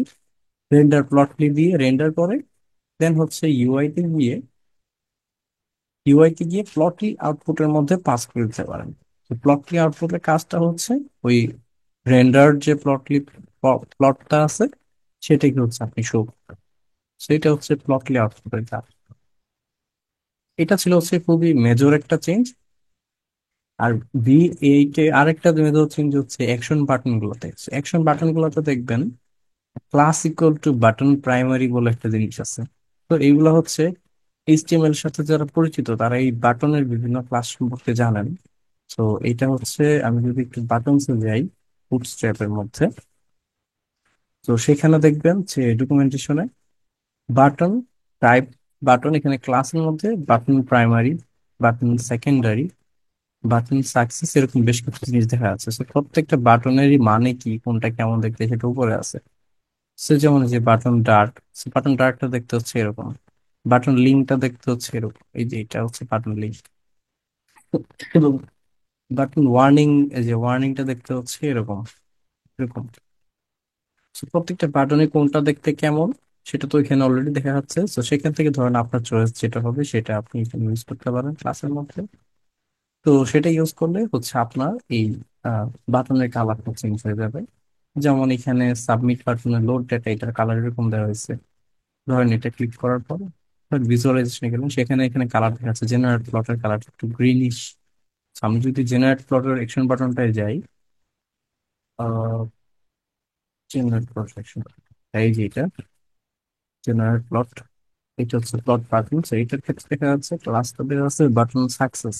রেন্ডার প্লটলি দিয়ে রেন্ডার করে দেন হচ্ছে ইউআই তে গিয়ে প্লটলি আউটপুটের মধ্যে পাস করে দিতে পারেন। প্লটলি আউটপুটের কাজটা হচ্ছে ওই রেন্ডার যে প্লটটা আছে সেটাকে হচ্ছে আপনি শো, সেটা হচ্ছে প্লটলি আউটপুটের কাজ। এটা ছিল হচ্ছে খুবই মেজর একটা চেঞ্জ। আর V8-এ আরেকটা মেজর চেঞ্জ হচ্ছে অ্যাকশন বাটন গুলোতে। অ্যাকশন বাটন গুলোতে দেখবেন class equal to button primary বলে একটা জিনিস আছে। তো এইগুলো হচ্ছে এইচটিএমএল সাথে যারা পরিচিত তারা এই বাটনের বিভিন্ন ক্লাস সম্পর্কে জানেন। তো এটা হচ্ছে আমি যদি একটু বাটনসে যাই বুটস্ট্র্যাপের মধ্যে, তো সেখানে দেখবেন যে ডকুমেন্টেশনে বাটন টাইপ, বাটন এখানে ক্লাসের মধ্যে button primary, button secondary, button success, এরকম বেশ কিছু জিনিস দেখা যাচ্ছে। তো প্রত্যেকটা বাটনেরই মানে কি, কোনটা কেমন দেখতে সেটা উপরে আছে। সে যেমন যে বাটন ডার্ট, বাটন ডার্টটা দেখতে হচ্ছে এরকম, বাটন লিঙ্কটা দেখতে হচ্ছে এরকম, এই যে এটা হচ্ছে বাটন লিঙ্ক। এবং বাটন ওয়ার্নিং, এই যে ওয়ার্নিংটা দেখতে হচ্ছে এরকম এরকম। So, প্রত্যেকটা বাটনে কোনটা দেখতে কেমন সেটা তো এখানে অলরেডি দেখা যাচ্ছে। তো সেখান থেকে ধরেন আপনার চয়েস যেটা হবে সেটা আপনি এখানে ইউজ করতে পারেন ক্লাসের মধ্যে। তো সেটা ইউজ করলে হচ্ছে আপনার এই বাটনের কালারটা চেঞ্জ হয়ে যাবে। যেমন এখানে সাবমিট বাটনের লোড ডেটা, এটার কালার এরকম দেওয়া হয়েছে। ধরেন এটা ক্লিক করার পর ভিজুয়ালাইজেশনে গেলেন, সেখানে এখানে কালার দেখাচ্ছে জেনারেট প্লটের কালার একটু গ্রিনিশ। আমি যদি জেনারেট প্লটের অ্যাকশন বাটনটায় যাই, জেনারেট প্লট অ্যাকশন, এই যে এটা জেনারেট প্লট, এটা হচ্ছে প্লট বাটন। এইটার ক্ষেত্রে দেখা যাচ্ছে ক্লাসটা দেওয়া আছে বাটন সাকসেস।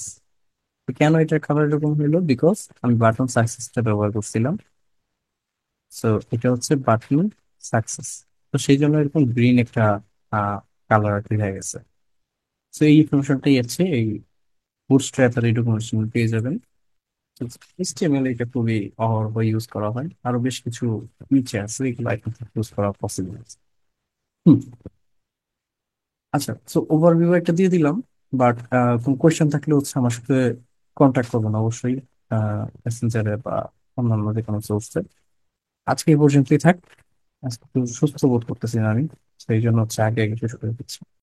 কেন এটার কালার এরকম হলো, বিকজ আমি বাটন সাকসেসটা ব্যবহার করছিলাম। সো এটা হচ্ছে বাটন সাকসেস। তো সেই জন্য এরকম গ্রিন একটা কালার আর কি হয়ে গেছে। তো এই ইনফরমেশনটাই আছে এই বুটস্ট্র্যাপের এই ডকুমেন্টেশন পেয়ে যাবেন। HTML এটা খুবই অহরহ ইউজ করা হয়, আরো বেশ কিছু নিচে আছে এগুলো এখন ইউজ করা পসিবল আছে। হুম, আচ্ছা, তো ওভারভিউ একটা দিয়ে দিলাম, বাট কোন কোয়েশ্চেন থাকলে হচ্ছে আমার সাথে কন্ট্যাক্ট করবেন অবশ্যই। মেসেঞ্জারে বা অন্যান্য যে কোনো সোর্সে। আজকে এই পর্যন্তই থাক। আজকে একটু সুস্থ বোধ করতেছি না আমি, সেই জন্য হচ্ছে আগে আগে শেষ করে দিচ্ছি।